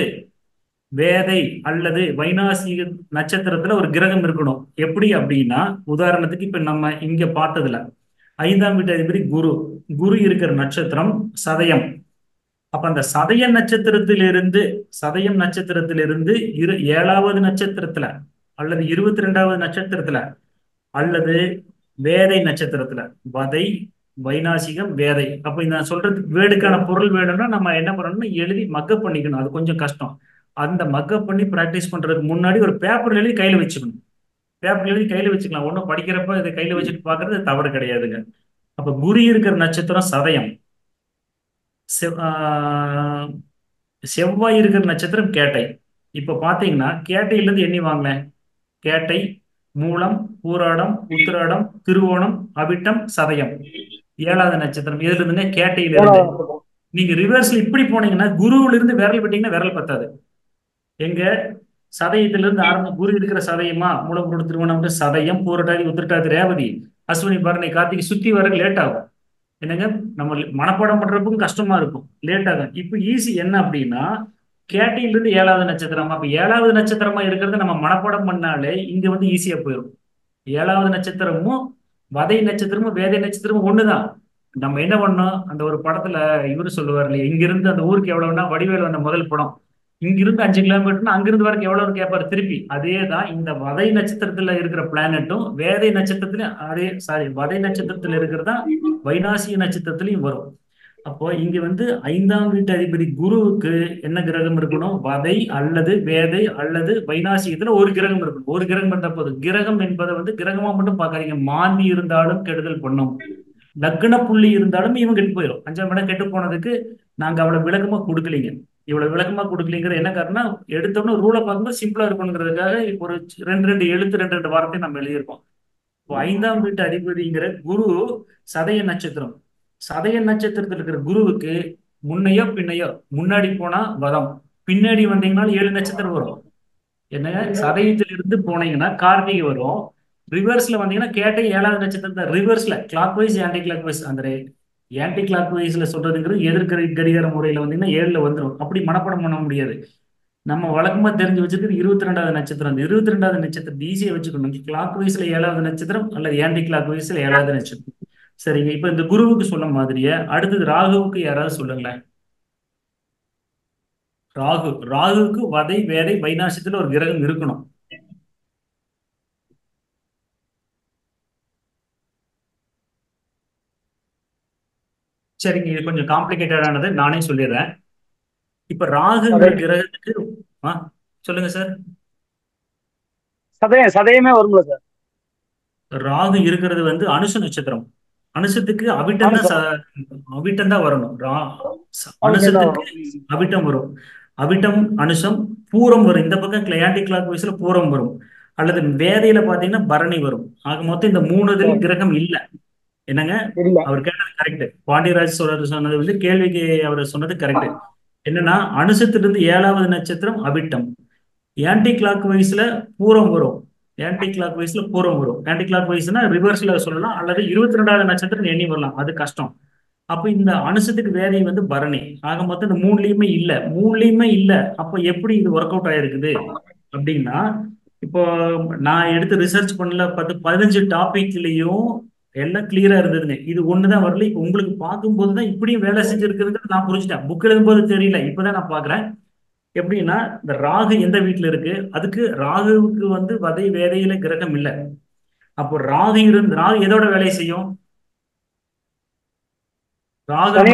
வேதை அல்லது வைநாசிக நட்சத்திரத்துல ஒரு கிரகம் இருக்கணும். எப்படி அப்படின்னா, உதாரணத்துக்கு இப்ப நம்ம இங்க பார்த்ததுல 5ஆம் வீட்டு அதிபதி குரு. குரு இருக்கிற நட்சத்திரம் சதயம். அப்ப அந்த சதயம் நட்சத்திரத்திலிருந்து 7வது நட்சத்திரத்துல அல்லது 22வது நட்சத்திரத்துல அல்லது வேதை நட்சத்திரத்துல, வதை வைநாசிகம் வேதை. அப்ப இந்த நான் சொல்றதுக்கு வேர்டுக்கான பொருள் வேணும்னா நம்ம என்ன பண்ணணும்னா எழுதி மக்கப் பண்ணிக்கணும். அது கொஞ்சம் கஷ்டம். அந்த மக்கப் பண்ணி ப்ராக்டிஸ் பண்றதுக்கு முன்னாடி ஒரு பேப்பர் எழுதி கையில வச்சுக்கணும். பேப்பர் எழுதி கையில வச்சுக்கலாம். ஒன்றும் படிக்கிறப்ப இதை கையில வச்சுட்டு பாக்குறது தவறு கிடையாதுங்க. அப்ப குரு இருக்கிற நட்சத்திரம் சதயம், செவ்வாய் இருக்கிற நட்சத்திரம் கேட்டை. இப்ப பாத்தீங்கன்னா கேட்டையிலிருந்து எண்ணி வாங்கினேன். கேட்டை, மூலம், பூராடம், உத்திராடம், திருவோணம், அவிட்டம், சதயம், 7வது நட்சத்திரம். இதுல இருந்துங்க கேட்டையில இருந்து நீங்க ரிவர்ஸ்ல இப்படி போனீங்கன்னா குருவில இருந்து விரல் விட்டீங்கன்னா விரல் பத்தாது. எங்க சதயத்துல இருந்து குரு இருக்கிற சதயமா, மூலம், பூராடம், திருவோணம், சதயம், பூரட்டாதி, உத்திரட்டாதி, ரேவதி, அஸ்வினி, பரணி, கார்த்திகை சுத்தி வர லேட் ஆகும். என்னங்க, நம்ம மனப்பாடம் பண்றதுக்கும் கஷ்டமா இருக்கும், லேட் ஆகும். இப்ப ஈஸி என்ன அப்படின்னா, கேட்டையிலிருந்து 7வது நட்சத்திரமா, அப்ப 7வது நட்சத்திரமா இருக்கிறத நம்ம மனப்பாடம் பண்ணாலே இங்க வந்து ஈஸியா போயிடும். 7வது நட்சத்திரமும் வதை நட்சத்திரமும் வேதை நட்சத்திரமும் ஒண்ணுதான். நம்ம என்ன பண்ணோம், அந்த ஒரு படத்துல இவரு சொல்லுவார் இல்லையா, இங்கிருந்து அந்த ஊருக்கு எவ்வளவுன்னா, வடிவேலு வந்த முதல் படம், இங்கிருந்து 5 கிலோமீட்டர்னா அங்கிருந்து வரைக்கும் எவ்வளவுன்னு கேட்பாரு திருப்பி. அதே தான் இந்த வதை நட்சத்திரத்துல இருக்கிற பிளானட்டும் வேதை நட்சத்திரத்திலும் வதை நட்சத்திரத்துல இருக்கிறதா வைநாசிக நட்சத்திரத்திலையும் வரும். அப்போ இங்க வந்து 5ஆம் வீட்டு அதிபதி குருவுக்கு என்ன கிரகம் இருக்கணும், வதை அல்லது வேதை அல்லது வைநாசிகத்துல ஒரு கிரகம் இருக்கணும். ஒரு கிரகம் இருந்தா போதும். கிரகம் என்பதை வந்து கிரகமா மட்டும் பார்க்காதீங்க, மாந்தி இருந்தாலும் கெடுதல் பண்ணும், லக்ன புள்ளி இருந்தாலும் இவங்க கெட்டு போயிடும். 5ஆம் இடம் கெட்டு போனதுக்கு நாங்க அவ்வளவு விளக்கமா கொடுக்கலீங்க. இவ்வளவு விளக்கமா கொடுக்கலங்கிறது என்ன காரணம், எடுத்தோம்னா ரூலை பார்க்கும்போது சிம்பிளா இருக்கணுங்கிறதுக்காக ஒரு 2 எழுத்து 2 வார்த்தை நம்ம எழுதியிருக்கோம். இப்போ 5ஆம் வீட்டு அதிபதிங்கிற குரு சதய நட்சத்திரம். சதய நட்சத்திரத்தில் இருக்கிற குருவுக்கு முன்னையோ பின்னையோ, முன்னாடி போனா வதம், பின்னாடி வந்தீங்கன்னா 7 நட்சத்திரம் வரும். என்னங்க, சதயத்திலிருந்து போனீங்கன்னா கார்த்திகை வரும், ரிவர்ஸ்ல வந்தீங்கன்னா கேட்டை 7வது நட்சத்திரத்தை ரிவர்ஸ்ல clockwise anticlockwise. அந்த ஆன்டி கிளாக் வைஸ்ல சொல்றதுங்கிறது கடிகார முறையில வந்தீங்கன்னா 7ல வந்துடும். அப்படி மனப்பாடம் பண்ண முடியாது. நம்ம வழக்கமா தெரிஞ்சு வச்சிருக்கிறது 22வது நட்சத்திரம். அந்த 22வது நட்சத்திரம் ஈஸியா வச்சுக்கணும். கிளாக் வைஸ்ல 7வது நட்சத்திரம் அல்லது ஆன்டி கிளாக் வைஸ்ல 7வது நட்சத்திரம். சரிங்க, இப்ப இந்த குருவுக்கு சொல்ல மாதிரியே அடுத்தது ராகுவுக்கு யாராவது சொல்லுங்களேன். ராகுவுக்கு வதை வேதை வைநாசியத்துல ஒரு கிரகம் இருக்கணும். சரிங்க, இது கொஞ்சம் காம்ப்ளிகேட்டடானது, நானே சொல்லிடுறேன். இப்ப ராகுங்கிற கிரகத்துக்கு சொல்லுங்க சார். சதயமே வரும்ல சார். ராகு இருக்கிறது வந்து அனுச நட்சத்திரம். அனுசத்துக்கு அவிட்டம் தான் வரணும். அனுசத்துக்கு அவிட்டம் வரும். அவிட்டம் அனுசம் பூரம் வரும். இந்த பக்கம் ஆன்டி கிளாக் வைஸ்ல பூரம் வரும். அல்லது வேதையில பாத்தீங்கன்னா பரணி வரும். ஆக மொத்தம் இந்த 3 கிரகம் இல்ல. என்னங்க, அவர் கேட்டது கரெக்ட். பாண்டியராஜ் சொன்னது வந்து கேள்விக்கு அவர் சொன்னது கரெக்ட். என்னன்னா, அனுசத்திலிருந்து 7வது நட்சத்திரம் அவிட்டம், ஆன்டி கிளாக் வைஸ்ல பூரம் வரும். ஆன்டி கிளாக் வைஸ்ல பூரம் வரும். ஆன்டி கிளாக் வைஸ்னா ரிவர்ஸ்ல சொல்லலாம், அல்லது 22வது நட்சத்திரம் எண்ணி வரலாம், அது கஷ்டம். அப்ப இந்த அனுசத்துக்கு வேதை வந்து பரணி. ஆக மொத்தம் இந்த 3லயுமே இல்ல. அப்ப எப்படி இது ஒர்க் அவுட் ஆயிருக்குது அப்படின்னா, இப்போ நான் எடுத்து ரிசர்ச் பண்ணல 15 டாபிக்லயும் எல்லாம் கிளியரா இருந்ததுங்க. இது ஒண்ணுதான் வரல. இப்ப உங்களுக்கு பார்க்கும்போதுதான் இப்படியும் வேலை செஞ்சிருக்குதுன்னு நான் புரிஞ்சுட்டேன். புக் எழுதும்போது தெரியல, இப்பதான் நான் பாக்குறேன். எப்படின்னா, இந்த ராகு எந்த வீட்டுல இருக்கு, அதுக்கு ராகுவுக்கு வந்து வதை வேதையில கிரகம் இல்லை. அப்போ ராகு எதோட வேலை செய்யும், ராகு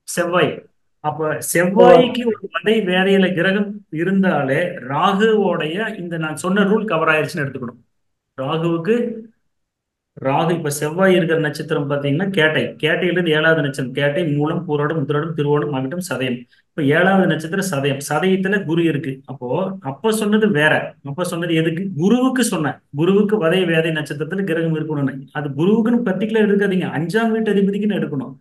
செவ்வாய். அப்ப செவ்வாய்க்கு ஒரு வதை வேதையில கிரகம் இருந்தாலே ராகுவோடைய இந்த நான் சொன்ன ரூல் கவர் ஆயிடுச்சுன்னு எடுத்துக்கணும். ராகு இப்ப செவ்வாய் இருக்கிற நட்சத்திரம் பாத்தீங்கன்னா கேட்டையிலிருந்து 7வது நட்சத்திரம் கேட்டை, மூலம், பூராடம், உத்திராடம், திருவோணம், அவிட்டம், சதயம். இப்ப 7வது நட்சத்திரம் சதயம். சதயத்துல குரு இருக்கு. அப்ப சொன்னது வேற. அப்ப சொன்னது எதுக்கு, குருவுக்கு சொன்னேன். குருவுக்கு வதை வேதை நட்சத்திரத்துல கிரகம் இருக்கணும்னு. அது குருவுக்குன்னு பர்டிகுலர் எடுக்காதீங்க, 5ஆம் வீட்டு அதிபதிக்குன்னு எடுக்கணும்.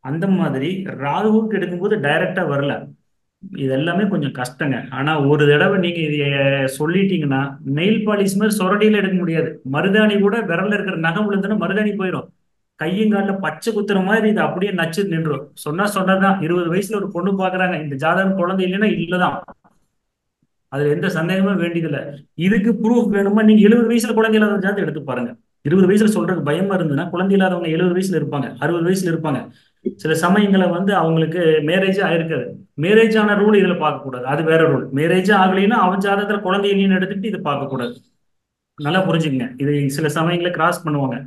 அந்த மாதிரி ராகுவுக்கு எடுக்கும்போது டைரக்டா வரல. இது எல்லாமே கொஞ்சம் கஷ்டங்க. ஆனா ஒரு தடவை நீங்க இதைய சொல்லிட்டீங்கன்னா, நெயில் பாலிஷ் மாதிரி சொரடியில எடுக்க முடியாது. மருதாணி கூட விரல்ல இருக்கிற நகம் விழுந்துன்னா மருதாணி போயிடும். கையும் கால்ல பச்சை குத்துற மாதிரி இது அப்படியே நச்சு நின்றும். சொன்னதான் 20 வயசுல ஒரு பொண்ணு பாக்குறாங்க, இந்த ஜாதகம் குழந்தை இல்லைன்னா இல்லதான், அதுல எந்த சந்தேகமும் வேண்டியதில்லை. இதுக்கு ப்ரூஃப் வேணுமா, நீங்க 70 வயசுல குழந்தை இல்லாத ஜாதகம் எடுத்து பாருங்க. 20 வயசுல சொல்றதுக்கு பயமா இருந்ததுன்னா, குழந்தை இல்லாதவங்க 70 வயசுல இருப்பாங்க, 60 வயசுல இருப்பாங்க. சில சமயங்களை வந்து அவங்களுக்கு மேரேஜே ஆயிருக்காது. மேரேஜ் ஆன ரூல் இதுல பார்க்க கூடாது, அது வேற ரூல். மேரேஜே ஆகலைன்னா அவன் ஜாதகத்துல குழந்தை இல்லைன்னு எடுத்துட்டு இது பார்க்க கூடாது. நல்லா புரிஞ்சுக்கங்க, இது சில சமயங்களை கிராஸ் பண்ணுவாங்க.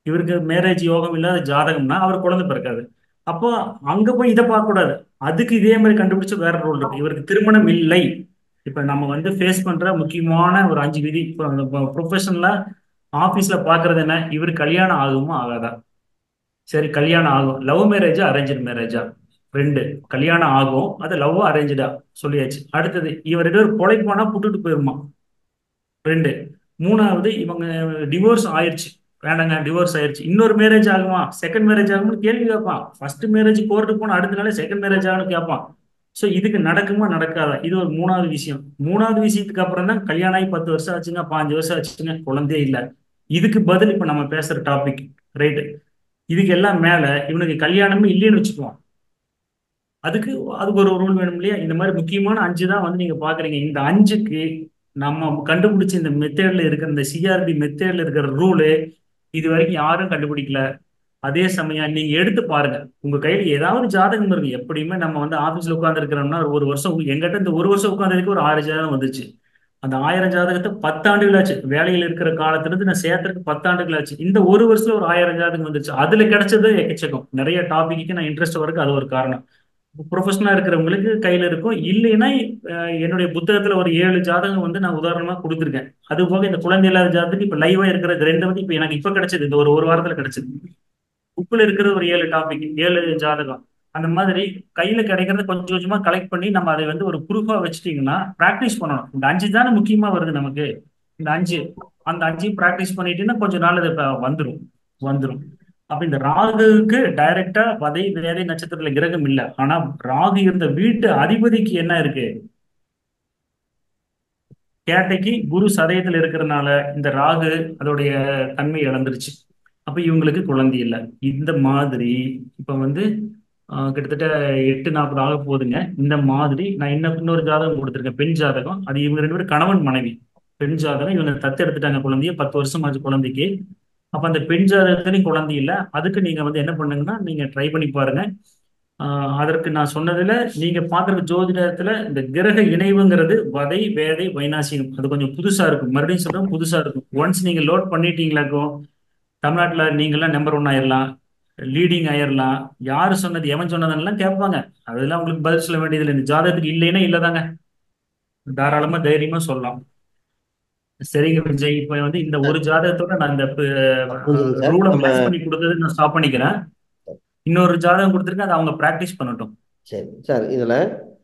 இவருக்கு மேரேஜ் யோகம் இல்லாத ஜாதகம்னா அவர் குழந்தை பிறக்காது. அப்போ அங்க போய் இதை பார்க்க கூடாது, அதுக்கு இதே மாதிரி கண்டுபிடிச்ச வேற ரூல் இருக்கு. இவருக்கு திருமணம் இல்லை. இப்ப நம்ம வந்து ஃபேஸ் பண்ற முக்கியமான ஒரு 5 விதி. இப்போ ப்ரொஃபஷனல்ல ஆபீஸ்ல பாக்குறது என்ன, இவர் கல்யாணம் ஆகுமா ஆகாதா. சரி, கல்யாணம் ஆகும். லவ் மேரேஜா அரேஞ்சு மேரேஜா? 2. கல்யாணம் ஆகும், அது லவ்வா அரேஞ்சா சொல்லியாச்சு. அடுத்தது, இவர் 2 பேரும் கொலை போனா புட்டுட்டு போயிருமா? 2. 3வது, இவங்க டிவோர்ஸ் ஆயிடுச்சு, வேண்டாங்க டிவோர்ஸ் ஆயிடுச்சு, இன்னொரு மேரேஜ் ஆகுமா, செகண்ட் மேரேஜ் ஆகும்னு கேள்வி கேட்பான். ஃபர்ஸ்ட் மேரேஜ் கோர்ட்டுக்கு போனா அடுத்த நாளே செகண்ட் மேரேஜ் ஆகும்னு கேட்பான். ஸோ இதுக்கு நடக்குமா நடக்காதா, இது ஒரு 3வது விஷயம். 3வது விஷயத்துக்கு அப்புறம் தான் கல்யாணம் ஆகி 10 வருஷம் ஆச்சுங்க, 5 வருஷம் ஆச்சுங்க, குழந்தையே இல்லை. இதுக்கு பதில் இப்ப நம்ம பேசுற டாபிக், ரைட்டு. இதுக்கு எல்லாம் மேல இவனுக்கு கல்யாணமே இல்லைன்னு வச்சுக்குவான். அதுக்கு அதுக்கு ஒரு ரூல் வேணும் இல்லையா? இந்த மாதிரி முக்கியமான 5 தான் வந்து நீங்க பாக்குறீங்க. இந்த 5க்கு நம்ம கண்டுபிடிச்ச இந்த மெத்தேட்ல இருக்கிற, இந்த சிஆர்டி மெத்தேட்ல இருக்கிற ரூலு இது வரைக்கும் யாரும் கண்டுபிடிக்கல. அதே சமயம் நீங்க எடுத்து பாருங்க, உங்க கையில ஏதாவது ஜாதகம் இருக்கு. எப்படியுமே நம்ம வந்து ஆபீஸ்ல உட்கார்ந்து இருக்கிறோம்னா ஒரு வருஷம், எங்கிட்ட இந்த ஒரு வருஷம் உட்கார்ந்து ஒரு 1000 ஜாதகம் வந்துச்சு. அந்த 1000 ஜாதகத்தை 10 ஆண்டுகள் ஆச்சு. வேலையில் இருக்கிற காலத்துல இருந்து நான் சேர்த்துறதுக்கு 10 ஆண்டுகள் ஆச்சு. இந்த ஒரு வருஷத்துல ஒரு 1000 ஜாதகம் வந்துச்சு. அதுல கிடைச்சது எக்கச்சக்கம். நிறைய டாபிக்கு நான் இன்ட்ரெஸ்ட் வரக்கு அது ஒரு காரணம். ப்ரொஃபஷனலா இருக்கிறவங்களுக்கு கையில இருக்கும். இல்லைன்னா என்னுடைய புத்தகத்துல ஒரு 7 ஜாதகம் வந்து நான் உதாரணமா கொடுத்துருக்கேன். அது போக இந்த குழந்தை இல்லாத ஜாதகத்துக்கு இப்ப லைவா இருக்கிற 2 வந்து இப்ப எனக்கு இப்ப கிடைச்சது, இந்த ஒரு வாரத்துல கிடைச்சது. புக்கில் இருக்கிற ஒரு 7 டாபிக், 7 ஜாதகம். அந்த மாதிரி கையில கிடைக்கிறத கொஞ்சம் கொஞ்சமா கலெக்ட் பண்ணி நம்ம அதை வந்து ஒரு ப்ரூஃபா வச்சுட்டீங்கன்னா பிராக்டிஸ் பண்ணணும். இந்த 5 தானே முக்கியமா வருது நமக்கு. இந்த 5 அந்த 5 பிராக்டிஸ் பண்ணிட்டீங்கன்னா கொஞ்ச நாள் அது வந்துடும் வந்துடும். அப்ப இந்த ராகுக்கு டைரக்டா வதை வேதை நட்சத்திரத்துல கிரகம் இல்லை. ஆனா ராகு இருந்த வீட்டு அதிபதிக்கு என்ன இருக்கு, கேட்டைக்கு குரு சதயத்துல இருக்கிறதுனால இந்த ராகு அதோடைய தன்மை இழந்துருச்சு. அப்ப இவங்களுக்கு குழந்தை இல்லை. இந்த மாதிரி இப்ப வந்து கிட்டத்தட்ட 8:40 ஆக போகுதுங்க. இந்த மாதிரி நான் இன்னொரு ஜாதகம் கொடுத்துருக்கேன், பெண் ஜாதகம். அது இவங்க 2 பேரும் கணவன் மனைவி. பெண் ஜாதகம், இவங்க தத்து எடுத்துட்டாங்க குழந்தைய, 10 வருஷம் ஆச்சு குழந்தைக்கு. அப்ப அந்த பெண் ஜாதகத்திலையும் குழந்தை இல்லை. அதுக்கு நீங்க வந்து என்ன பண்ணுங்கன்னா, நீங்க ட்ரை பண்ணி பாருங்க. அதற்கு நான் சொன்னதுல நீங்க பாக்குற ஜோதிடத்துல இந்த கிரக இணைவுங்கிறது வதை வேதை வைநாசிகம், அது கொஞ்சம் புதுசா இருக்கும். மறுபடியும் சொல்றேன், புதுசா இருக்கும். ஒன்ஸ் நீங்க லோட் பண்ணிட்டீங்களாக்கும் தமிழ்நாட்டுல நீங்களாம் நம்பர் 1 ஆயிரலாம், லீடிங் ஆயிரலாம். யாரு சொன்னது எவன் சொன்னதெல்லாம் கேட்பாங்க. அதெல்லாம் உங்களுக்கு பதில் சொல்ல வேண்டியதில்லை. இந்த ஜாதகத்துக்கு இல்லைன்னா இல்லதாங்க, தாராளமா தைரியமா சொல்லலாம். சரிங்க விஜய், இப்ப வந்து இந்த ஒரு ஜாதகத்தோட நான் இந்த புரிஞ்சுதுங்க சார். ரூலை நம்ம மேட்ச் பண்ணி கொடுத்தது நான் ஸ்டாப் பண்ணிக்கிறேன். இன்னொரு ஜாதகம் கொடுத்துருக்கேன், அதை அவங்க பிராக்டிஸ் பண்ணட்டும். சரி சார், இதுல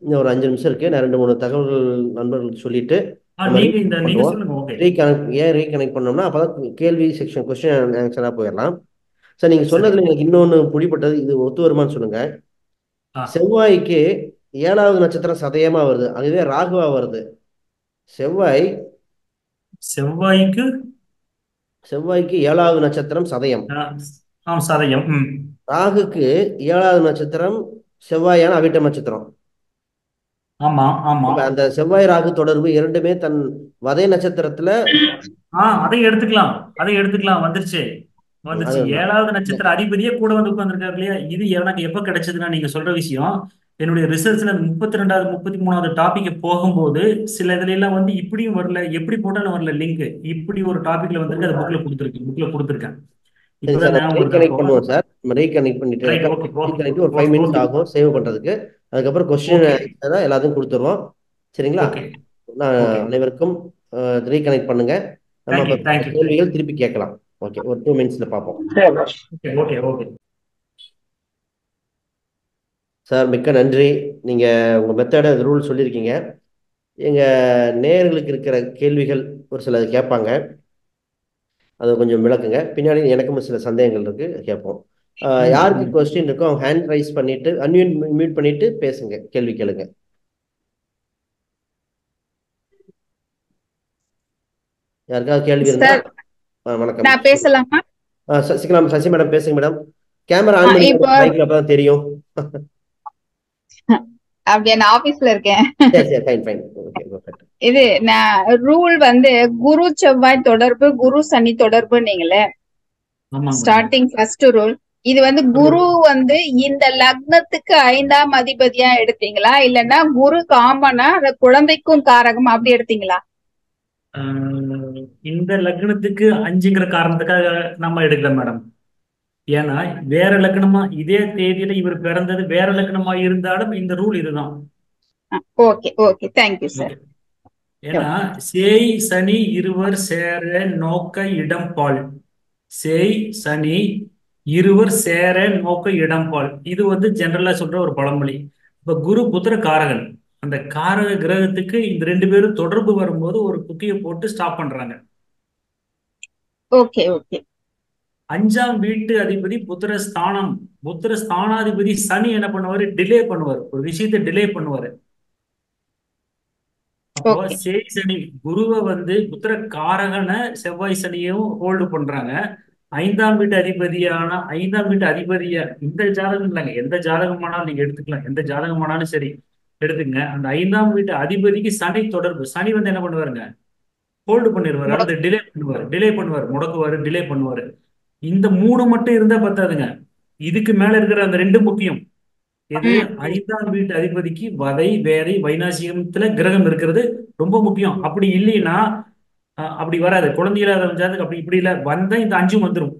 இன்னும் ஒரு 5 நிமிஷம் இருக்கு. நான் 2-3 தகவல்கள் நண்பர்களுக்கு சொல்லிட்டு நம்ம நீங்க பண்ணுவோம். சொல்லுங்க. ஓகே, ரீகனெக்ட் பண்ணோம்னா அப்பதான் கேள்வி செக்ஷன் கொஸ்டின் ஆன்சரா போயிடலாம். சார், நீங்க சொன்னதுல எனக்கு இன்னொன்னு பிடிப்பட்டது, இது ஒத்து வருமான்னு சொல்லுங்க. செவ்வாய்க்கு 7வது நட்சத்திரம் சதயமா வருது, அதுவே ராகுவா வருது. செவ்வாய்க்கு 7வது நட்சத்திரம் சதயம், சதயம். ராகுக்கு 7வது நட்சத்திரம் செவ்வாயான அவிட்ட நட்சத்திரம். ஆமா ஆமா, அந்த செவ்வாய் ராகு தொடர்பு இரண்டுமே தன் வதை நட்சத்திரத்துல அதை எடுத்துக்கலாம் வந்துருச்சு. 7வது நட்சத்திர அதிபதியே கூட வந்து உட்கார்ந்துருக்காரு இல்லையா? இது எனக்கு எப்ப கிடைச்சதுன்னா, நீங்க சொல்ற விஷயம் என்னுடைய ரிசர்ச்ல 32வது 33வது டாபிக் போகும்போது சில இதுல எல்லாம் வந்து இப்படியும் வரல, எப்படி போட்டாலும் வரல லிங்க். இப்படி ஒரு டாபிக்ல வந்திருக்கு, அது புக்ல கொடுத்துருக்கேன். ரீகனெக்ட் பண்ணுவோம் சார். நம்ம ரீகனெக்ட் பண்ணிட்டு ஒரு 5 மினிட்ஸ் ஆகும் சேவ் பண்றதுக்கு. அதுக்கப்புறம் கொஸ்டின் எல்லாத்தையும் கொடுத்துருவோம். சரிங்களா? நான் அனைவருக்கும் ரீகனெக்ட் பண்ணுங்க. நம்ம கேள்விகள் திருப்பி கேட்கலாம். ஓகே, ஒரு 2 மினிட்ஸ்ல பார்ப்போம். சார், மிக்க நன்றி. நீங்க உங்க மெத்தட ரூல் சொல்லியிருக்கீங்க. எங்க நேயர்களுக்கு இருக்கிற கேள்விகள் ஒரு சில கேட்பாங்க, அதை கொஞ்சம் விளக்குங்க. பின்னாடி எனக்கும் சில சந்தேகங்கள் இருக்கு, கேட்போம். யாருக்கு கொஸ்டின் இருக்கோ அவங்க ஹேண்ட் ரைஸ் பண்ணிட்டு மியூட் பண்ணிட்டு பேசுங்க, கேள்வி கேளுங்க. யாருக்காவது கேள்வி இருந்தா வணக்கம், நான் பேசலாமா? சசிகலா சசி மேடம் பேசுங்க மேடம். கேமரா ஆன் பண்ணி இப்போ மைக்ல அப்பதான் தெரியும். அப்படியே நான் ஆபீஸ்ல இருக்கேன். சரி சரி ஃபைன் ஃபைன் ஓகே ஓகே. இது நான் ரூல் வந்து குரு செவ்வாய் தொடர்பு, குரு சனி தொடர்பு நீங்களே ஆமாங்க மேடம். Starting first rule. இது வந்து குரு வந்து இந்த லக்னத்துக்கு 5ஆம் அதிபதியா எடுத்தீங்களா, இல்லன்னா குரு காமனா அந்த குழந்தைக்கும் காரகம் அப்படி எடுத்தீங்களா? இந்த லக்னத்துக்கு 5ங்கிற காரணத்துக்காக நம்ம எடுக்கல மேடம். ஏன்னா வேற லக்னமா இதே தேதியில இவர் பிறந்தது வேற லக்னமா இருந்தாலும் இந்த ரூல் இதுதான். Okay okay, thank you sir. Okay. ஏன்னா சேய் சனி இருவர் சேர நோக்க இடம் பால். சேய் சனி இருவர் சேர நோக்க இடம் பால். இது வந்து ஜெனரலா சொல்ற ஒரு பழமொழி. இப்ப குரு புத்திர காரகன். அந்த காரக கிரகத்துக்கு இந்த 2 பேரும் தொடர்பு வரும்போது ஒரு குட்டியை போட்டு ஸ்டாப் பண்றாங்க. Okay okay. 5ஆம் வீட்டு அதிபதி புத்திர ஸ்தானம். புத்திர ஸ்தானாதிபதி சனி என்ன பண்ணுவாரு? டிலே பண்ணுவார், ஒரு விஷயத்தை டிலே பண்ணுவாரு. அப்போ ஓகே சேய் சனி குருவை வந்து புத்திர காரகனை செவ்வாய் சனியும் ஹோல்டு பண்றாங்க. 5ஆம் வீட்டு அதிபதியான 5ஆம் வீட்டு அதிபதிய இந்த ஜாதகம் இல்லைங்க, எந்த ஜாதகமானாலும் நீங்க எடுத்துக்கலாம், எந்த ஜாதகமானாலும் சரி எடுத்துங்க. அந்த 5ஆம் வீட்டு அதிபதிக்கு சனி தொடர்பு. சனி வந்து என்ன பண்ணுவாருங்க? ஹோல்டு பண்ணிடுவாரு அல்லது டிலே பண்ணுவார், முடக்குவாரு, டிலே பண்ணுவாரு. இந்த 3 மட்டும் இருந்தா பத்தாதுங்க, இதுக்கு மேல இருக்கிற அந்த 2 முக்கியம். இது 5ஆம் வீட்டு அதிபதிக்கு வதை வேதை வைநாசிகத்துல கிரகம் இருக்கிறது ரொம்ப முக்கியம். அப்படி இல்லைன்னா அப்படி வராது. குழந்தை இல்லாத ஜாதகம் அப்படி இப்படி இல்லை, வந்தா இந்த 5 வந்துடும்.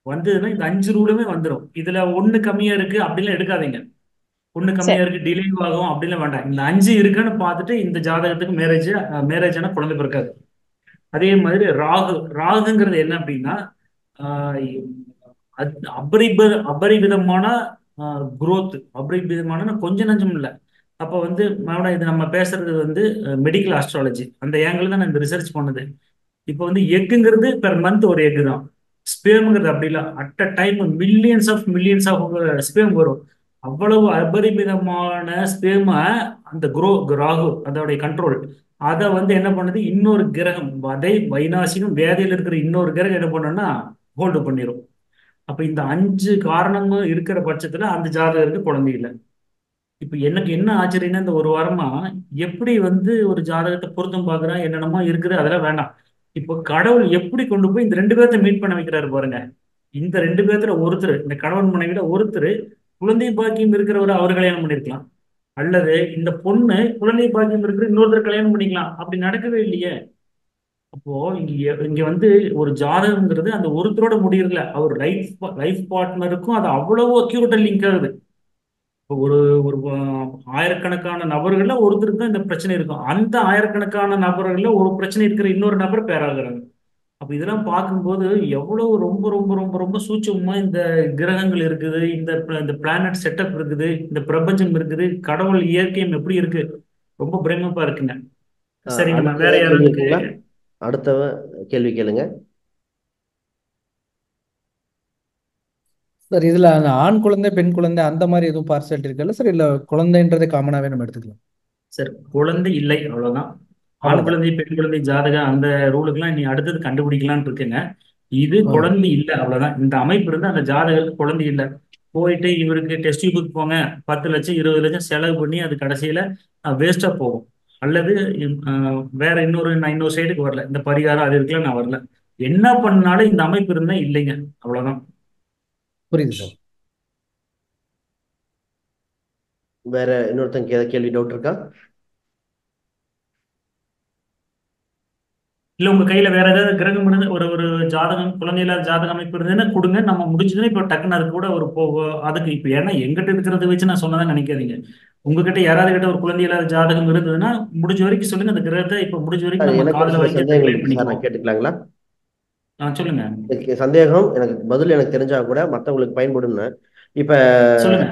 வந்ததுன்னா இந்த 5 ரூலுமே வந்துடும். இதுல 1 கம்மியா இருக்கு அப்படிலாம் எடுக்காதீங்க. 1 கம்மியா சரி இருக்கு, டிலே ஆகும் அப்படிலாம் வேண்டாம். இந்த 5 இருக்குன்னு பார்த்துட்டு இந்த ஜாதகத்துக்கு மேரேஜ் ஆனா குழந்தை பிறக்காது. அதே மாதிரி ராகுங்கிறது என்ன அப்படின்னா ஆஹ் அபரிவிதமான குரோத். அபரிவிதமான கொஞ்சம் நஞ்சம் இல்லை. அப்போ வந்து மேடம் இது நம்ம பேசுறது வந்து மெடிக்கல் ஆஸ்ட்ராலஜி அந்த ஏங்கிள் தான் நான் இந்த ரிசர்ச் பண்ணுது. இப்போ வந்து எக்குங்கிறது பெர் மந்த் ஒரு எக்கு தான். ஸ்பேம்ங்கிறது அப்படி இல்லை, at a time millions of spam வரும். அவ்வளவு அபரிமிதமான ஸ்பேமை அந்த ராகு அதோடைய கண்ட்ரோல் அதை வந்து என்ன பண்ணுது, இன்னொரு கிரகம் வதை வைநாசிகம் வேதையில் இருக்கிற இன்னொரு கிரகம் என்ன பண்ணுன்னா ஹோல்டு பண்ணிடும். அப்ப இந்த 5 காரணமும் இருக்கிற பட்சத்துல அந்த ஜாதகருக்கு குழந்தை இல்லை. இப்ப எனக்கு என்ன ஆச்சரியம்னா இந்த ஒரு வாரமா எப்படி வந்து ஒரு ஜாதகத்தை பொருத்தம் பார்க்குறேன், என்னென்னமோ இருக்குது, அதெல்லாம் வேண்டாம். இப்போ கடவுள் எப்படி கொண்டு போய் இந்த 2 பேர்த்த மீட் பண்ண வைக்கிறாரு பாருங்க. இந்த 2 பேர்த்துல ஒருத்தர், இந்த கணவன் மனைவிட ஒருத்தர் குழந்தை பாக்கியம் இருக்கிறவரை அவர் கல்யாணம் பண்ணிருக்கலாம், அல்லது இந்த பொண்ணு குழந்தை பாக்கியம் இருக்கிற இன்னொருத்தர் கல்யாணம் பண்ணிக்கலாம். அப்படி நடக்கவே இல்லையே. அப்போ இங்க வந்து ஒரு ஜாதகம்ங்கிறது அந்த ஒருத்தரோட முடியறதுல அவர் லைஃப் பார்ட்னருக்கும் அது அவ்வளவு அக்யூரேட்டா லிங்க் ஆகுது. இப்போ ஒரு ஒரு ஆயிரக்கணக்கான நபர்கள்ல ஒருத்தருக்கு தான் இந்த பிரச்சனை இருக்கும். அந்த ஆயிரக்கணக்கான நபர்கள்ல ஒரு பிரச்சனை இருக்கிற இன்னொரு நபர் பேராகிறாங்க. அப்ப இதெல்லாம் பார்க்கும்போது எவ்வளவு ரொம்ப ரொம்ப ரொம்ப ரொம்ப சூட்சமா இந்த கிரகங்கள் இருக்குது, இந்த பிளானட் செட்டப் இருக்குது, இந்த பிரபஞ்சம் இருக்குது, கடவுள் இயற்கையும் எப்படி இருக்கு, ரொம்ப பிரமிப்பா இருக்குங்க. சரிங்க, நான் வேற அடுத்த கேள்வி யாராவது இருக்குங்களா? அடுத்த கேள்வி கேளுங்க சார். இதுல அந்த ஆண் குழந்தை பெண் குழந்தை அந்த மாதிரி எதுவும் பார்சாலிட்டி இருக்குல்ல சார், இல்ல குழந்தைன்றதை காமனாவே நம்ம எடுத்துக்கலாம்? சார் குழந்தை இல்லை, அவ்வளவுதான். ஆண் அவ்வளவுதான். குழந்தை பெண் குழந்தை ஜாதகம் அந்த ரூலுக்கெல்லாம் நீ அடுத்தது கண்டுபிடிக்கலாம்னு இருக்குங்க. இது குழந்தை இல்லை, அவ்வளவுதான். இந்த அமைப்பு இருந்து அந்த ஜாதகத்துக்கு குழந்தை இல்லை. போயிட்டு இவருக்கு டெஸ்ட் டியூபுக்கு போங்க, 10 லட்சம் 20 லட்சம் செலவு பண்ணி அது கடைசியில வேஸ்டா போகும். அல்லது வேற நான் இன்னொரு சைடுக்கு வரல, இந்த பரிகாரம் அது இருக்குல்ல நான் வரல. என்ன பண்ணாலும் இந்த அமைப்பு இருந்தா இல்லைங்க, அவ்வளவுதான். புரியுது சார். வேற இன்னொருத்தங்க கேள்வி டவுட் இருக்கா? இல்ல உங்க கையில வேற ஏதாவது கிரகம் இருந்து ஒரு ஒரு ஜாதகம் குழந்தை இல்லாத ஜாதக அமைப்பு இருந்ததுன்னா கொடுங்க, நம்ம முடிஞ்சதுன்னா இப்போ டக்குன்னு அது கூட ஒரு அதுக்கு இப்போ ஏன்னா எங்கிட்ட இருக்கிறத வச்சு நான் சொன்னதான் நினைக்காதீங்க. உங்ககிட்ட யாராவது கிட்ட ஒரு குழந்தை இல்லாத ஜாதகம் இருந்ததுன்னா முடிஞ்ச வரைக்கும் சொல்லுங்க. அந்த கிரகத்தை இப்போ முடிஞ்ச வரைக்கும் நம்ம எனக்கு ஒரு காதுல சில வாங்கி சந்தேகங்கள் கிளைம் இருக்கு சார், நான் பண்ணிக்குவோம். கேட்டுக்கலாங்களா? சொல்லுங்க சந்தேகம் எனக்கு பதில் எனக்கு தெரிஞ்சா கூட மற்றவங்களுக்கு பயன்படும்னு. இப்ப சொல்லுங்க.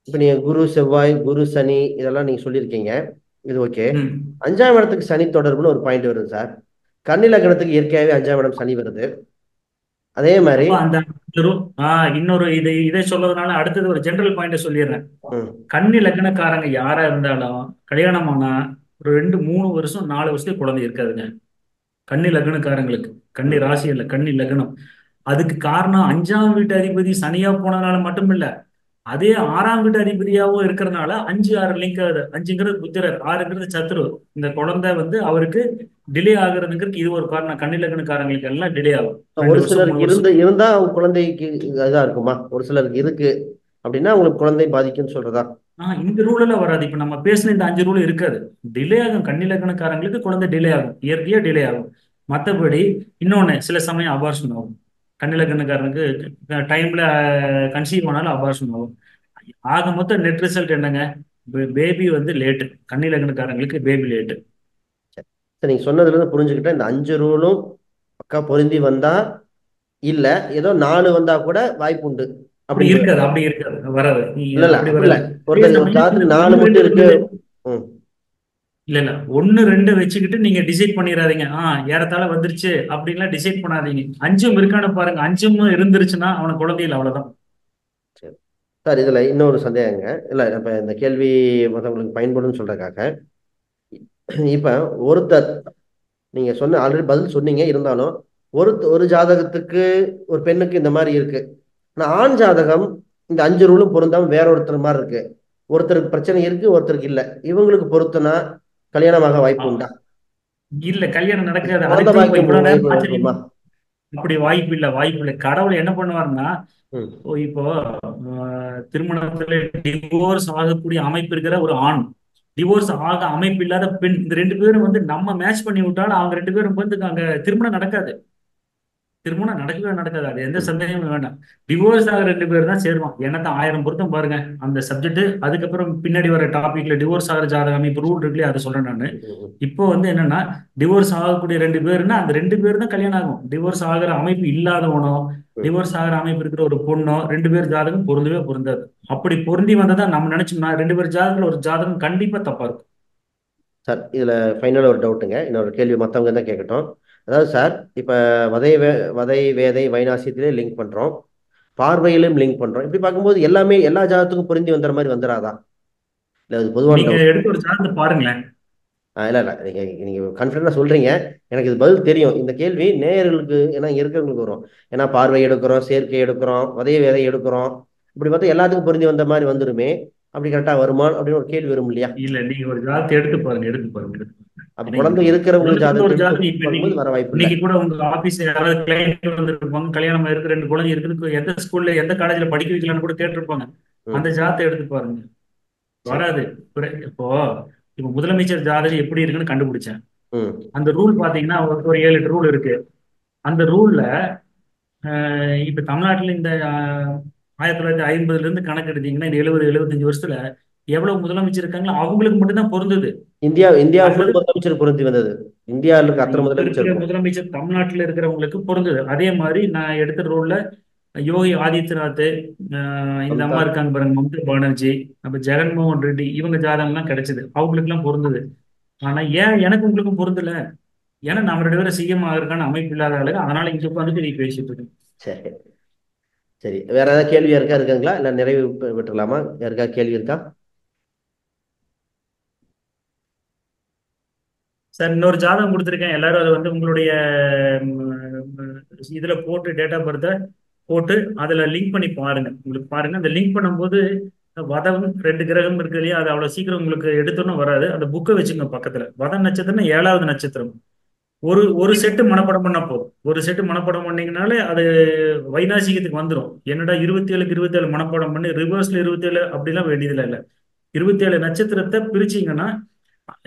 இப்ப நீங்க குரு செவ்வாய் குரு சனி இதெல்லாம் நீங்க சொல்லியிருக்கீங்க, இது ஓகே. ம் 5ஆம் இடத்துக்கு சனி தொடர்புன்னு ஒரு பாயிண்ட் வருது சார். கன்னி லக்னத்துக்கு இயற்கையாகவே 5ஆம் இடம் சனி வருது. அதே மாதிரி அப்ப அந்த இன்னொரு இதை சொல்றதுனால அடுத்தது ஒரு ஜெனரல் பாயிண்ட சொல்லிடுறேன். கன்னி லக்னக்காரங்க யாரா இருந்தாலும் கல்யாணம் ஆனா ஒரு 2 3 வருஷம் 4 வருஷத்துக்கு குழந்தை இருக்காதுங்க. கன்னி லக்னக்காரங்களுக்கு, கன்னி ராசி இல்ல, கன்னி லக்னம். அதுக்கு காரணம் 5ஆம் வீட்டு அதிபதி சனியா போனதுனால மட்டும் இல்ல, அதே 6ஆம் வீட்டு அதிபதியாவும் இருக்கிறதுனால 5 6 லிங்க் ஆகுது. 5ங்கிறது புத்திரர், 6ங்கிறது சத்துரு. இந்த குழந்தை வந்து அவருக்கு டிலே ஆகுறதுங்கிறதுக்கு இது ஒரு காரணம். கன்னி லக்னக்காரங்களுக்கு எல்லாம் டிலே ஆகும், ஒரு 2 வருஷம் 3 சிலருக்கு வருஷம். இருந்தா அவங்க குழந்தைக்கு இதா இருக்குமா? ஒரு சிலருக்கு இருக்கு அப்படின்னா அவங்களுக்கு குழந்தை பாதிக்கும்னு சொல்றதா? இந்த ரூல் எல்லாம் வராது. இப்ப நம்ம பேசின இந்த 5 ரூல் இருக்காது. டிலே ஆகும், கன்னி லக்னக்காரங்களுக்கு குழந்தை டிலே ஆகும், இயற்கையா டிலே ஆகும். மற்றபடி இன்னொன்னு, சில சமயம் அபார்ஷன் ஆகும். கன்னி லக்னக்காரனுக்கு டைம்ல கன்சீவ் ஆனாலும் அபார்ஷன் ஆகும். ஆக மொத்தம் நெட் ரிசல்ட் என்னங்க? பேபி வந்து லேட்டு, கன்னி லக்னக்காரங்களுக்கு பேபி லேட்டு. சரி, நீங்க சொன்னதுல இருந்து புரிஞ்சுக்கிட்டேன். இந்த 5 ரூலும் பக்கா பொருந்தி வந்தா இல்ல, ஏதோ 4 வந்தா கூட வாய்ப்பு உண்டு அப்படி அப்படின்னு இருக்காது, அப்படி இருக்காது, வராது. இல்ல இல்ல அப்படி அப்படி இல்ல. வராது. அதே ஒருத்தர் ஒரு சமயம் இந்த ஜாதத்துக்கு 4 ஒன்று மட்டும் ரெண்டு இருக்கு. ம் இல்ல இல்ல 1 2 வச்சுக்கிட்டு நீங்க டிசைட் பண்ணிடாதீங்க. ஏறத்தாழ வந்துருச்சு அப்படின்லாம் டிசைட் பண்ணாதீங்க. 5ம் இருக்கான்னு பாருங்க. 5ம் இருந்துருச்சுன்னா அவனுக்கு குழந்தைகள், அவ்வளவுதான். சரி சார், இதுல இன்னொரு சந்தேகங்க. இல்ல இப்ப இந்த கேள்வி மற்றவங்களுக்கு பயன்படும்னு சொல்றதுக்காக, இப்ப ஒருத்தர் நீங்க சொன்ன ஆல்ரெடி பதில் சொன்னீங்க, இருந்தாலும் ஒரு ஜாதகத்துக்கு ஒரு பெண்ணுக்கு இந்த மாதிரி இருக்கு. ஆனா ஆண் ஜாதகம் இந்த 5 ரூலும் பொருந்தாம வேற ஒருத்தர் மாதிரி இருக்கு. ஒருத்தருக்கு பிரச்சனை இருக்கு, ஒருத்தருக்கு இல்ல. இவங்களுக்கு பொருத்தனா கல்யாணமாக ஆ, வாய்ப்பு உண்டா? இல்ல, கல்யாணம் நடக்காது. குழந்தை அதுக்கு இப்ப பாக்கியம் இவ்வளவு நேரம் வாய்ப்பு இருக்குமா? ஆச்சரியம். இப்படி வாய்ப்பு இல்ல, வாய்ப்பு இல்லை. கடவுள் என்ன பண்ணுவாருன்னா, ம் இப்போ திருமணத்துல டிவோர்ஸ் ஆகக்கூடிய அமைப்பு இருக்கிற ஒரு ஆண், டிவோர்ஸ் ஆக அமைப்பு இல்லாத பெண், இந்த 2 பேரும் வந்து நம்ம மேட்ச் பண்ணி விட்டாலும் அவங்க 2 பேரும் வந்து அங்க திருமணம் நடக்காது. திருமணம் நடக்கவே நடக்காது. அது எந்த ம் சந்தேகமும் வேண்டாம். டிவோர்ஸ் ஆக 2 பேர் தான் சேருவான். என்னத்தான் 1000 பொருத்தம் பாருங்க அந்த சப்ஜெக்ட். அதுக்கப்புறம் பின்னாடி வர டாபிக்ல டிவோர்ஸ் ஆகிற ஜாதகம் அமைப்பு ரூல் இருக்குல்லையே, அதை சொல்றேன் நான். ம் இப்போ வந்து என்னன்னா, டிவோர்ஸ் ஆகக்கூடிய 2 பேருன்னா அந்த 2 பேர் தான் கல்யாணம் ஆகும். டிவோர்ஸ் ஆகிற அமைப்பு இல்லாதவனோ, ம். டிவோர்ஸ் ஆகிற அமைப்பு இருக்கிற ஒரு பொண்ணோ 2 பேர் ஜாதகம் பொருந்தவே பொருந்தாது. அப்படி பொருந்தி வந்ததா நம்ம நினைச்சோம்னா 2 பேர் ஜாதகத்துல ஒரு ஜாதகம் கண்டிப்பா தப்பா இருக்கும். சார், இதுல ஃபைனல் ஒரு டவுட்டுங்க. இன்னொரு கேள்வி மற்றவங்க தான் கேட்கட்டும். அதாவது சார், இப்ப வதை வேதை வைநாசியத்திலே லிங்க் பண்றோம், பார்வையிலும் லிங்க் பண்றோம். இப்படி பார்க்கும்போது எல்லாமே எல்லா ஜாதகத்துக்கும் பொருந்தி வந்துற மாதிரி வந்துடாதா? இல்ல அது பொதுவான நீங்க டவுட். எடுத்து ஒரு ஜாதகத்தை பாருங்களேன். இல்ல இல்ல, நீங்க கான்ஃபிடண்டா சொல்றீங்க. எனக்கு இது பதில் தெரியும். இந்த கேள்வி நேயர்களுக்கு, ஏன்னா இங்க இருக்கிறவங்களுக்கு வரும். ஏன்னா பார்வை எடுக்கிறோம், சேர்க்கை எடுக்கிறோம், வதை வேதை எடுக்கிறோம். இப்படி பார்த்தா எல்லாத்துக்கும் பொருந்தி வந்த மாதிரி வந்துருமே, அப்படி கரெக்டா வருமா அப்படின்னு ஒரு கேள்வி வரும் இல்லையா? இல்ல, நீங்க ஒரு ஜாதகத்தை எடுத்து பாருங்க, எடுத்து பாருங்க, எடுத்து பாருங்க. அப்ப எனக்கு குழந்தை இருக்கிறவங்களுக்கு உள்ளுக்குள்ள ஒரு ஜாதகத்தை ஜாதகம் எடுத்து இப்ப பார்க்கும்போது வர வாய்ப்பு இல்லை. இன்னைக்கு கூட உங்க ஆபீஸ் யாராவது கிளைண்ட் வந்துருப்பாங்க, கல்யாணம் இருக்கு, 2 குழந்தை இருக்குது, எந்த ஸ்கூல்ல எந்த காலேஜ்ல படிக்க வைக்கலாம்னு கூட கேட்டிருப்பாங்க. ம் அந்த ஜாதகத்தை எடுத்து பாருங்க, சரி. வராது. இப்போ இப்போ முதலமைச்சர் ஜாதகம் எப்படி இருக்குன்னு கண்டுபிடிச்சேன். ம் அந்த ரூல் பாத்தீங்கன்னா ஒரு 7 8 ரூல் இருக்கு. அந்த ரூல்ல இப்ப தமிழ்நாட்டுல இந்த 1950ல இருந்து கணக்கு எடுத்தீங்கன்னா இந்த 70 75 வருஷத்துல எவ்வளவு முதலமைச்சர் இருக்காங்களோ அவங்களுக்கு மட்டும்தான் பொருந்தது. இந்தியா அல்லது ஃபுல் முதலமைச்சர் பொருந்தி வந்தது. இந்தியாவில் இருக்க அத்தனை இப்ப முதலமைச்சர் இருக்கிற இருக்கும். முதலமைச்சர் தமிழ்நாட்டில் இருக்கிறவங்களுக்கு பொருந்தது. அதே மாதிரி நான் எடுத்த ரூல்ல யோகி ஆதித்யநாத், இந்த அம்மா மம்தா. இருக்காங்க பாருங்க, மம்தா பானர்ஜி, அப்ப ஜெகன்மோகன் ரெட்டி, இவங்க ஜாதகம்லாம் கிடைச்சது, அவங்களுக்கு எல்லாம் பொருந்தது. ஆனா ஏன் எனக்கு உங்களுக்கும் பொருந்தல? ஏன்னா நம்ம 2 பேரும் சிஎம் ஆகிறதுக்கான அமைப்பு இல்லாத ஆளுங்க. அதனால இங்க உட்காந்துட்டு நீ பேசிட்டு இருக்கேன். சரி சரி, வேற ஏதாவது கேள்வி இருக்காங்களா? இல்ல நிறைவு விட்டுலாமா? யாருக்கா கேள்வி இருக்கா? சார், இன்னொரு ஜாதகம் கொடுத்துருக்கேன். எல்லாரும் அதை வந்து உங்களுடைய ம், இதுல போட்டு டேட் ஆஃப் பர்த்தை போட்டு அதுல லிங்க் பண்ணி பாருங்க. உங்களுக்கு பாருங்க, அந்த லிங்க் பண்ணும்போது வதம் 2 கிரகம் இருக்கு இல்லையா, அது அவ்வளவு சீக்கிரம் உங்களுக்கு எடுத்தோன்னு வராது. அந்த புக்கை வச்சுங்க பக்கத்துல. வதம் நட்சத்திரம் 7வது நட்சத்திரம். ஒரு செட்டு மனப்படம் பண்ணா போதும். ஒரு செட்டு மனப்படம் பண்ணீங்கனாலே அது வைநாசிகத்துக்கு வந்துடும். என்னடா 27க்கு 27 மனப்படம் பண்ணி ரிவர்ஸ்ல 27 அப்படிலாம் வேண்டியதுல இல்ல. 27 நட்சத்திரத்தை பிரிச்சீங்கன்னா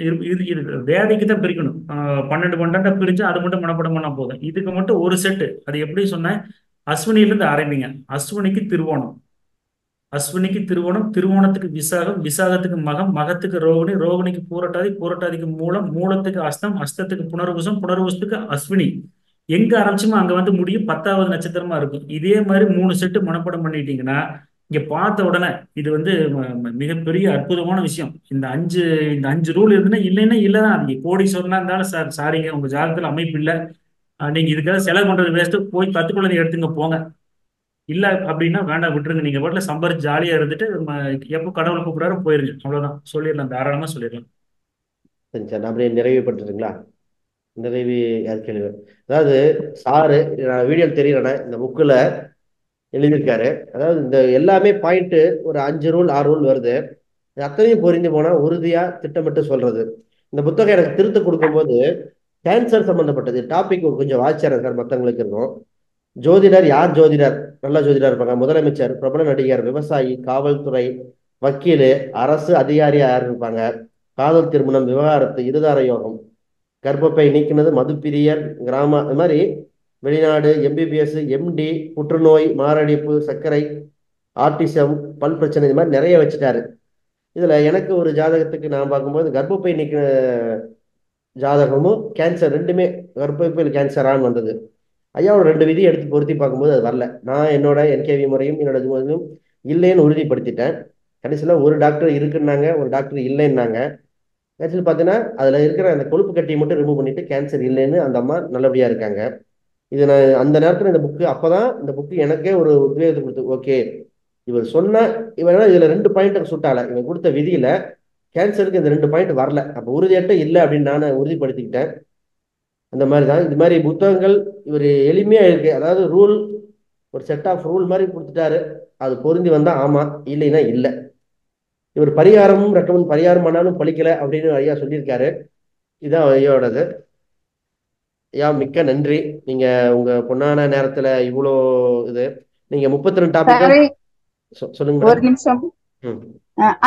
இது வேதைக்கு தான் பிரிக்கணும். 12 12 பிரிச்சு அது மட்டும் மனப்படம் பண்ணா போதும். இதுக்கு மட்டும் ஒரு செட்டு. அது எப்படி சொன்னேன்? அஸ்வினில இருந்து ஆரம்பிங்க. அஸ்வினிக்கு திருவோணம், அஸ்வினிக்கு திருவோணம், திருவோணத்துக்கு விசாகம், விசாகத்துக்கு மகம், மகத்துக்கு ரோகிணி, ரோகிணிக்கு பூரட்டாதி, பூரட்டாதிக்கு மூலம், மூலத்துக்கு அஸ்தம், அஸ்தத்துக்கு புனர்வசம், புனர்வசத்துக்கு அஸ்வினி. எங்க ஆரம்பிச்சுமோ அங்க வந்து முடியும். 10வது நட்சத்திரமா இருக்கும். இதே மாதிரி 3 செட்டு மனப்படம் பண்ணிட்டீங்கன்னா இங்க பார்த்த உடனே இது வந்து மிகப்பெரிய அற்புதமான விஷயம். இந்த அஞ்சு ரூல் இருந்துன்னா இல்லைன்னா இல்லைதான். நீங்க கோடீஸ்வரனா இருந்தாலும் சார் சாரிங்க, உங்க ஜாதகத்துல அமைப்பு இல்லை, நீங்க இதுக்காக செலவு பண்றது வேஸ்ட்டு, போய் 10 குழந்தை எடுத்துங்க போங்க. இல்ல அப்படின்னா வேண்டாம், விட்டுருங்க. நீங்க பாட்டுல சம்பாரிச்சு ஜாலியா இருந்துட்டு எப்போ கடவுள் கூப்பிடாரோ போயிருங்க. அவ்வளவுதான் சொல்லிடலாம், தாராளமா சொல்லிடலாம். சரி சார், நான் அப்படியே நிறைவு படுத்துட்டுங்களா? நிறைவி யார் கேள்வி? அதாவது சாரு, நான் வீடியோ தெரியலண்ணே, இந்த புக்கில் எழுதியிருக்காரு. அதாவது இந்த எல்லாமே பாயிண்ட் ஒரு 5 ரூல் 6 ரூல் வருது. இது அத்தனையும் பொருந்தி போனா உறுதியா திட்டமிட்டு சொல்றது. இந்த புத்தகம் எனக்கு திருத்த கொடுக்கும்போது கேன்சர் சம்பந்தப்பட்டது டாபிக் கொஞ்சம் வாசிச்சாரு சார், மற்றவங்களுக்கு இருக்கும். ஜோதிடர் யார் ஜோதிடர்? நல்ல ஜோதிடர் இருப்பாங்க. முதலமைச்சர், பிரபல நடிகர், விவசாயி, காவல்துறை, வக்கீல், அரசு அதிகாரியா யார் இருப்பாங்க? காதல் திருமணம், விவகாரத்து, இருதார யோகம், கர்ப்பப்பை நீக்கினது, மதுப்பிரியர், கிராம, இது மாதிரி வெளிநாடு, எம்பிபிஎஸ், எம்டி, புற்றுநோய், மாரடைப்பு, சர்க்கரை, ஆர்டிசம், பல் பிரச்சனை, இது மாதிரி நிறைய வச்சுட்டாரு. இதுல எனக்கு ஒரு ஜாதகத்துக்கு நான் பார்க்கும்போது கர்ப்பப்பை நீக்கின ஜாதகமும் கேன்சர் ரெண்டுமே கர்ப்பப்பையில் கேன்சரான்னு வந்தது. ஐயாவோட 2 விதியை எடுத்து பொருத்தி பார்க்கும்போது அது வரல. நான் என்னோட என்கேவி முறையும் என்னோட இது முறையும் இல்லைன்னு உறுதிப்படுத்திட்டேன். கடைசியில் ஒரு டாக்டர் இருக்குன்னாங்க, ஒரு டாக்டர் இல்லைன்னாங்க. கடைசியில் பார்த்தீங்கன்னா அதில் இருக்கிற அந்த கொழுப்பு கட்டியை மட்டும் ரிமூவ் பண்ணிட்டு கேன்சர் இல்லைன்னு அந்த அம்மா நல்லபடியாக இருக்காங்க. இது நான் அந்த நேரத்தில் இந்த புக்கு அப்போதான் இந்த புக்கு எனக்கே ஒரு உத்வேகத்தை கொடுத்து, ஓகே இவர் சொன்ன இவன் இதில் 2 பாயிண்ட் சுட்டால இவன் கொடுத்த விதியில கேன்சருக்கு இந்த 2 பாயிண்ட் வரல, அப்போ உறுதியாட்ட இல்லை அப்படின்னு நான் உறுதிப்படுத்திக்கிட்டேன். அந்த மாதிரி தான் இது மாதிரி புத்தகங்கள் இவர் எளிமையா இருக்கு. அதாவது ரூல், ஒரு செட் ஆஃப் ரூல் மாதிரி கொடுத்துட்டாரு. அது பொருந்தி வந்தா ஆமா, இல்லைன்னா இல்லை. இவர் பரிகாரமும் ரெக்கமெண்ட் பரிகாரம் பண்ணாலும் பழிக்கல அப்படின்னு ஐயா சொல்லியிருக்காரு. இதுதான் ஐயாவோடது. ஐயா மிக்க நன்றி. நீங்க உங்க பொன்னான நேரத்துல இவ்வளோ இது நீங்க 32 டாபிக் சரி, சொல்லுங்க ஒரு மேடம். நிமிஷம். ம்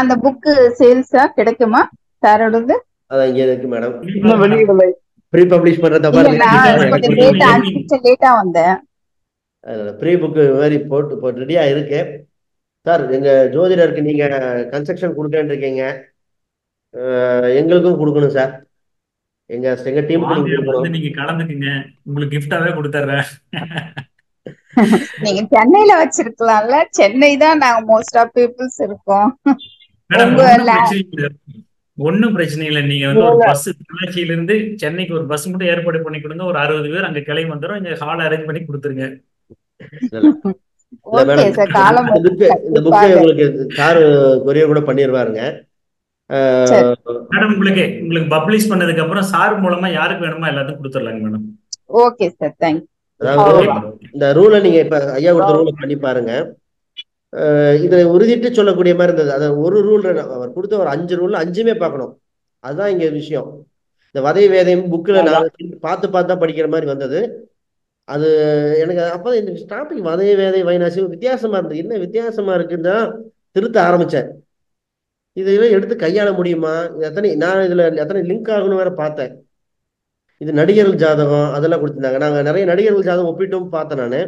அந்த புக்கு சேல்ஸா கிடைக்குமா சாரோடது? அதான் இங்க இருக்கு மேடம். இன்னும் வெளியிடலை. ப்ரீ பப்ளிஷ் பண்றத இல்ல, பாருங்க. நான் கொஞ்சம் லேட்டா 5 நிமிஷம் லேட்டா வந்தேன். ப்ரீ புக்கு மாதிரி போட்டு ரெடியா இருக்கு சார். எங்க ஜோதிடருக்கு நீங்க கன்ஸ்ட்ரக்ஷன் கொடுக்கன்னு இருக்கீங்க, எங்களுக்கும் கொடுக்கணும் சார். எங்க டீமுக்கு வாங்க நீங்க வந்து கொடுக்கணும். நீங்க கலந்துக்குங்க, உங்களுக்கு கிஃப்டாவே கொடுத்துட்றேன். நீங்க சென்னையில வச்சிருக்கலாம்ல. சென்னை தான் நாங்க மோஸ்ட் ஆஃப் பீப்புள்ஸ் இருக்கோம். மேடம் உங்க ஒன்றும் பிரச்சனை இல்லை, ஒன்றும் பிரச்சனை இல்லை. நீங்க வந்து ஒரு பஸ் பொள்ளாச்சியில இருந்து சென்னைக்கு ஒரு பஸ் மட்டும் ஏற்பாடு பண்ணி கொடுங்க. ஒரு 60 பேர் அங்க கிளம்பி வந்துடும். இங்க ஹால் அரேஞ்ச் பண்ணி கொடுத்துருங்க. இல்ல ஓகே மேடம், சார், காலம் இந்த புக்கு கண்டிப்பாக. உங்களுக்கு சார் கொரியர் கூட பண்ணிடுவாருங்க. சரி, மேடம் உங்களுக்கு பப்ளிஷ் பண்ணதுக்கு அப்புறம் சார் மூலமா யாருக்கு வேணுமோ எல்லாத்துக்கும் கொடுத்துடலாங்க மேடம். Okay sir, thank you. அதாவது அவ்வளவுதான். இந்த ரூலை நீங்க இப்ப ஐயா கொடுத்த ரூலை பண்ணி பாருங்க. இதை உறுதிட்டு சொல்லக்கூடிய மாதிரி இருந்தது. அதை ஒரு ரூல் அவர் கொடுத்த ஒரு 5 ரூல் 5மே பார்க்கணும். அதுதான் இங்க விஷயம். இந்த வதை வேதையும் புக்கில் நான் பார்த்து தான் படிக்கிற மாதிரி வந்தது. அது எனக்கு அப்போ இந்த டாபிக் வதை வேதை வைனாசி வித்தியாசமா இருந்தது. என்ன வித்தியாசமா இருக்குன்னு தான் திருத்த ஆரம்பிச்சேன். இதெல்லாம் எடுத்து கையாள முடியுமா? நான் இதுல எத்தனை லிங்க் ஆகணும்னு வேற பார்த்தேன். இது நடிகர்கள் ஜாதகம் அதெல்லாம் கொடுத்துருந்தாங்க. நாங்க நிறைய நடிகர்கள் ஜாதகம் ஒப்பிட்டும் பார்த்தேன் நானு.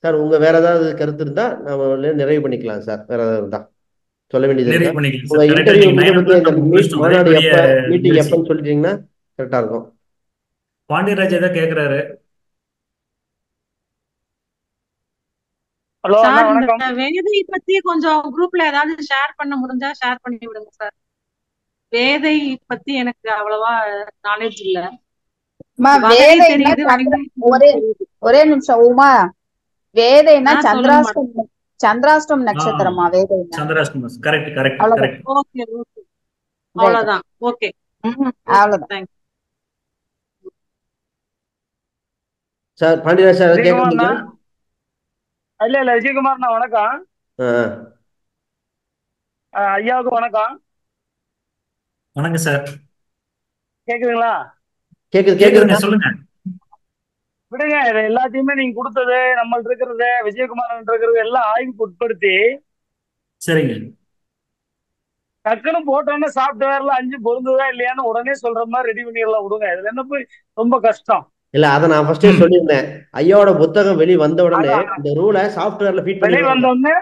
சார் உங்க வேற ஏதாவது கருத்து இருந்தா நம்ம நிறைவு பண்ணிக்கலாம் சார். வேற ஏதாவது இருந்தா சொல்ல வேண்டியது நிறைவு இருந்தா பண்ணிக்கலாம் உங்க சார். கரெக்டா இன்டர்வியூ நீங்க 9 முடிஞ்ச o'clock நம்ம முடிச்சிட்டோம். அதே மாநாடு பெரிய எப்ப, மீட்டிங் நிகழ்ச்சி. எப்பன்னு சொல்லிட்டீங்கன்னா கரெக்டா இருக்கும். பாண்டியராஜ் ஏதோ கேக்குறாரு. ஹலோ அண்ணா, சார், வணக்கம். இந்த வேதை பத்தி கொஞ்சம் குரூப்ல ஏதாவது ஷேர் பண்ண முடிஞ்சா ஷேர் பண்ணி விடுங்க சார். வேதை பத்தி எனக்கு அவ்வளவா நாலேஜ் இல்ல. அம்மா, வகை வேதைன்னா தெரியுது, ஒரே தெரியுது. ஒரே நிமிஷம் உமா. வேதைன்னா சொல்லுங்க மேடம். சந்திராஷ்டம் நட்சத்திரமா வேதைன்னா? சந்திராஷ்டமம். கரெக்ட் கரெக்ட் அவ்வளவுதான். கரெக்ட். ஓகே ஓகே, அவ்வளவுதான். ஓகே, அவ்வளவுதான். தேங்க்ஸ். சார் பாண்டியராஜ் சார் கேட்க விஜயகுமார்ண்ணா, முடியுமா? இல்ல விஜயகுமார்ண்ணா வணக்கம். ஐயாவுக்கு வணக்கம். வணக்கம் சார். கேக்குதுங்களா? கேக்குது கேக்குதுங்க, சொல்லுங்க. விடுங்க, இது எல்லாத்தையுமே நீங்க கொடுத்தது, நம்மள்ட்ட இருக்கிறது, விஜயகுமார் இருக்கிறது எல்லாம் ஆய்வுக்கு உட்படுத்தி சரிங்க. டக்குன்னு போட்டோன்னே சாஃப்ட்வேர்ல 5 பொருந்துதா இல்லையான்னு உடனே சொல்ற மாதிரி ரெடி பண்ணிடலாம். விடுங்க, இதுல என்ன போய் ரொம்ப கஷ்டம். இல்ல அதை நான் ஃபர்ஸ்டே சொல்லியிருந்தேன். ஐயாவோட புத்தகம் வெளி வந்த உடனே இந்த ரூலை சாஃப்ட்வேர்ல ஃபீட் வெளி பண்ணி வந்தோடனே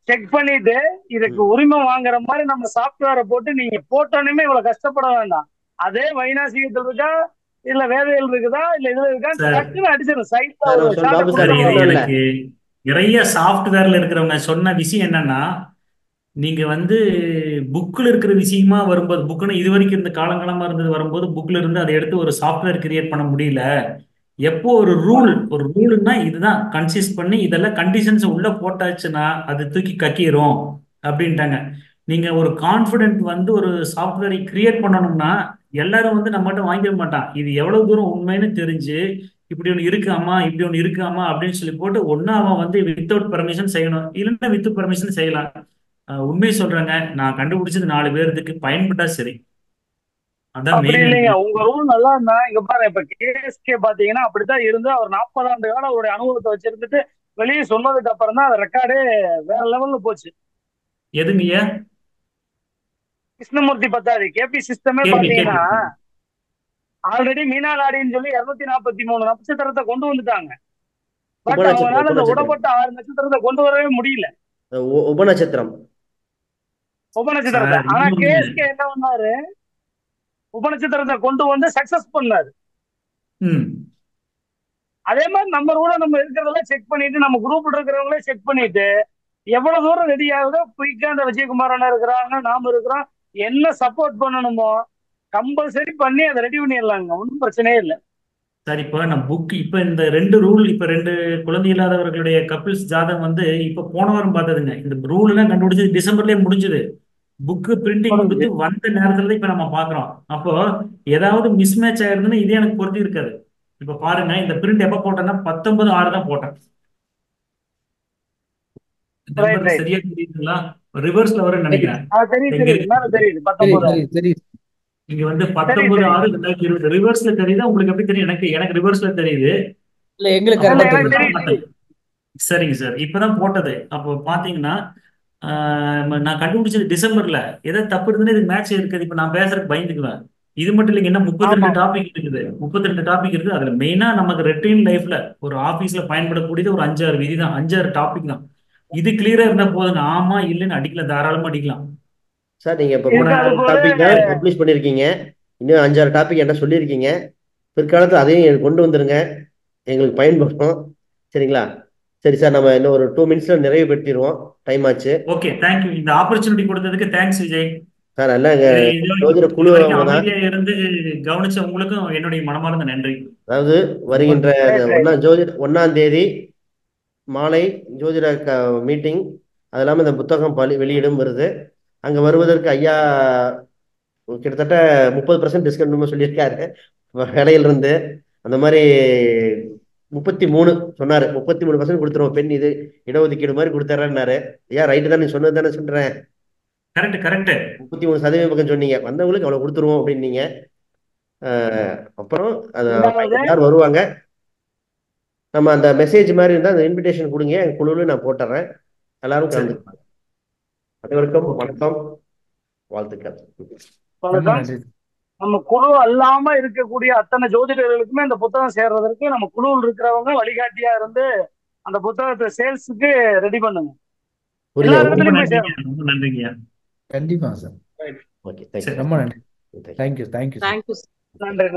செக் பண்ணிட்டு இதுக்கு உரிமை வாங்குற மாதிரி நம்ம சாஃப்ட்வேரை போட்டு நீங்க போட்டோன்னே இவ்வளவு கஷ்டப்பட வேண்டாம். அதே வைநாசிகத்தில் இருக்கா, இல்ல வேதையில் இருக்குதா, இல்ல இதுல இருக்கா, டக்குன்னு அடிச்சிடும் சைட்ல ஒரு பாபு சார், சார் எனக்கு நிறைய சாஃப்ட்வேர்ல இருக்கிறவங்க சொன்ன விஷயம் என்னன்னா, நீங்க வந்து புக்ல இருக்கிற விஷயமா வரும்போது, புக்குன்னு இது வரைக்கும் இருந்த காலங்காலமா இருந்தது வரும்போது புக்ல இருந்து அதை எடுத்து ஒரு சாஃப்ட்வேர் கிரியேட் பண்ண முடியல. எப்போ ஒரு ரூல்னா இதுதான் கன்சிஸ்ட் பண்ணி இதெல்லாம் கண்டிஷன்ஸ் உள்ள போட்டாச்சுன்னா அது தூக்கி கக்கிரும் அப்படின்ட்டாங்க. நீங்க ஒரு கான்ஃபிடென்ட் வந்து ஒரு சாஃப்ட்வேரை கிரியேட் பண்ணணும்னா எல்லாரும் வந்து நம்மகிட்ட வாங்கிக்க மாட்டான். இது எவ்வளவு தூரம் உண்மைன்னு தெரிஞ்சு இப்படி ஒன்று இருக்காமா, இப்படி ஒன்று இருக்காமா அப்படின்னு சொல்லி போட்டு ஒன்னா அவன் வந்து வித்தவுட் பெர்மிஷன் செய்யணும், இல்லைன்னா வித் பெர்மிஷன் செய்யலாம். உண்மையை சொல்றேங்க, நான் கண்டுபிடிச்சது 4 பேருக்கு பயன்பட்டா சரி. அதான் அப்படி மெயின். இல்லைங்க. உங்க ரூல் நல்லா இருந்தா இங்க பாருங்க, இப்ப கேஎஸ்கே பாத்தீங்கன்னா அப்படித்தான் இருந்து அவர் 40 ஆண்டு காலம் அவருடைய அனுபவத்தை வச்சிருந்துட்டு வெளியே சொன்னதுக்கு அப்புறம் தான் அந்த ரெக்கார்டே வேற லெவல்ல போச்சு. எதுங்கய்யா? கிருஷ்ணமூர்த்தி பத்தாதி கேபி சிஸ்டமே கேபி பாத்தீங்கன்னா கேபி ஆல்ரெடி மீனா நாடின்னு சொல்லி 243 நட்சத்திரத்தை கொண்டு வந்துட்டாங்க. பட் உபநட்சத்திரம் அவங்களால இந்த உபநட்சத்திரம் விடப்பட்ட 6 நட்சத்திரத்தை கொண்டு வரவே முடியல, உபநட்சத்திரம் உபநட்சத்திரத்தை. சார் ஆனா இன்னொன்னு. கேஎஸ்கே என்ன பண்ணாரு, உபநட்சத்திரத்தை கொண்டு வந்து சக்சஸ் பண்ணாரு. ம் அதே மாதிரி நம்ம ரூல நம்ம இருக்கிறதெல்லாம் செக் பண்ணிட்டு, நம்ம குரூப்ல இருக்கிறவங்களே செக் பண்ணிட்டு எவ்வளவு தூரம் ரெடி ஆகுதோ குயிக்கா அந்த விஜயகுமார் இருக்கிறாங்க, நாம இருக்கிறோம், என்ன சப்போர்ட் பண்ணணுமோ கம்பல்சரி பண்ணி அதை ரெடி பண்ணிடலாங்க. ஒன்றும் பிரச்சனையே இல்லை. சார் இப்போ நான் புக் இப்போ இந்த 2 ரூல், இப்போ 2 குழந்தை இல்லாதவர்களுடைய கப்பிள்ஸ் ஜாதகம் வந்து இப்போ போன வாரம் பார்த்ததுங்க. இந்த ரூல் எல்லாம் கண்டுபிடிச்சது டிசம்பர்லயே முடிஞ்சது. புக்கு பிரிண்டிங் கொடுத்து வந்த நேரத்துல தான் இப்ப நம்ம பாக்குறோம். அப்போ ஏதாவது மிஸ்மேட்ச் ஆயிருதுன்னு இது எனக்கு பொருத்தி இருக்காது. இப்ப பாருங்க, இந்த பிரிண்ட் எப்ப போட்டேன்னா 19/6 தான் போட்டேன். நம்பர் சரியா தெரியுதுங்களா? ரிவர்ஸ்ல வரும்னு நினைக்கிறேன். தெரியுது எங்க தெரியுது, மேல இருக்கு? தெரியுது 19. தெரியுது. இங்க வந்து 19/6/2020 ரிவர்ஸ்ல தெரியுதா? உங்களுக்கு எப்படி தெரியும்? எனக்கு ரிவர்ஸ்ல தெரியுது. இல்ல எங்களுக்கு இல்ல, கரெக்டா எனக்கு தெரியுது. தெரியுது. சரிங்க சார், இப்பதான் போட்டது. அப்போ பாத்தீங்கன்னா நான் கண்டுபிடிச்சது டிசம்பர்ல. ஏதாவது தப்பு இருந்துன்னு இதுக்கு மேட்ச் இருக்குது. இப்ப நான் பேசுறதுக்கு பயந்துக்குவேன். இது மட்டும் இல்லைங்க, இன்னும் 32 ஆமா. டாபிக் இருக்குது. 32 டாபிக் இருக்குது. அதுல மெயினா நமக்கு ரொட்டீன் லைஃப்ல ஒரு ஆபீஸ்ல பயன்படக்கூடியது ஒரு 5-6 விதி தான், 5-6 டாபிக் தான். இது கிளியரா இருந்தா போதுங்க. ஆமா இல்லைன்னு அடிக்கலாம், தாராளமா அடிக்கலாம். சார் நீங்க இப்ப இதுக்கு அது போல டாபிக் தான் பப்ளிஷ் பண்ணிருக்கீங்க, இன்னும் 5-6 டாபிக் என்ன சொல்லியிருக்கீங்க. பிற்காலத்துல அதையும் கொண்டு வந்துருங்க, எங்களுக்கு பயன்படும். சரிங்களா? சரி சார், நம்ம இன்னும் ஒரு 2 மினிட்ஸ்ல நிறைவு பெற்றிடுவோம், டைம் ஆச்சு. Okay, thank you. இந்த ஆப்பர்ச்சுனிட்டி கொடுத்ததுக்கு தேங்க்ஸ் விஜய். சார் எல்லாம் ஜோதிட இது குழு வரைக்கும் அவங்க தான். அமைதியா இருந்து கவனிச்ச உங்களுக்கும் என்னுடைய மனமார்ந்த நன்றி. அதாவது வருகின்ற 1ஆம் தேதி மாலை ஜோதிட மீட்டிங், அது இல்லாமல் இந்த புத்தகம் வெளியிடும் வருது. அங்கே வருவதற்கு ஐயா கிட்டத்தட்ட 30% டிஸ்கவுண்ட் சொல்லியிருக்காரு வேலையிலிருந்து. அந்த மாதிரி 33 சொன்னாரு, 33% கொடுத்துருவோம், பெண் இது இடஒதுக்கீடு மாதிரி கொடுத்துட்றேன்னாரு. ஐயா ரைட்டு தான், நீ சொன்னது தானே சொல்றேன். கரெக்ட் 33% பக்கம் சொன்னீங்க, வந்தவங்களுக்கு அவ்வளோ கொடுத்துருவோம் அப்படின்னீங்க. அப்புறம் எல்லாரும் வருவாங்க. நம்ம அந்த மெசேஜ் மாதிரி இருந்தால் அந்த இன்விடேஷன் கொடுங்க, என் குழுவில் நான் போட்டுறேன், எல்லாரும் கலந்துக்கலாம். அனைவருக்கும் வணக்கம், வாழ்த்துக்கள். நம்ம குழு அல்லாம இருக்கக்கூடிய அத்தனை ஜோதிடர்களுக்குமே இந்த புத்தகம் சேர்றதற்கு நம்ம குழுவில் இருக்கிறவங்க வழிகாட்டியா இருந்து அந்த புத்தகத்தை சேல்ஸுக்கு ரெடி பண்ணுங்க. ரொம்ப நன்றிங்க. கண்டிப்பா சார். ஓகே, ரொம்ப நன்றி. தேங்க்யூ. நன்றி.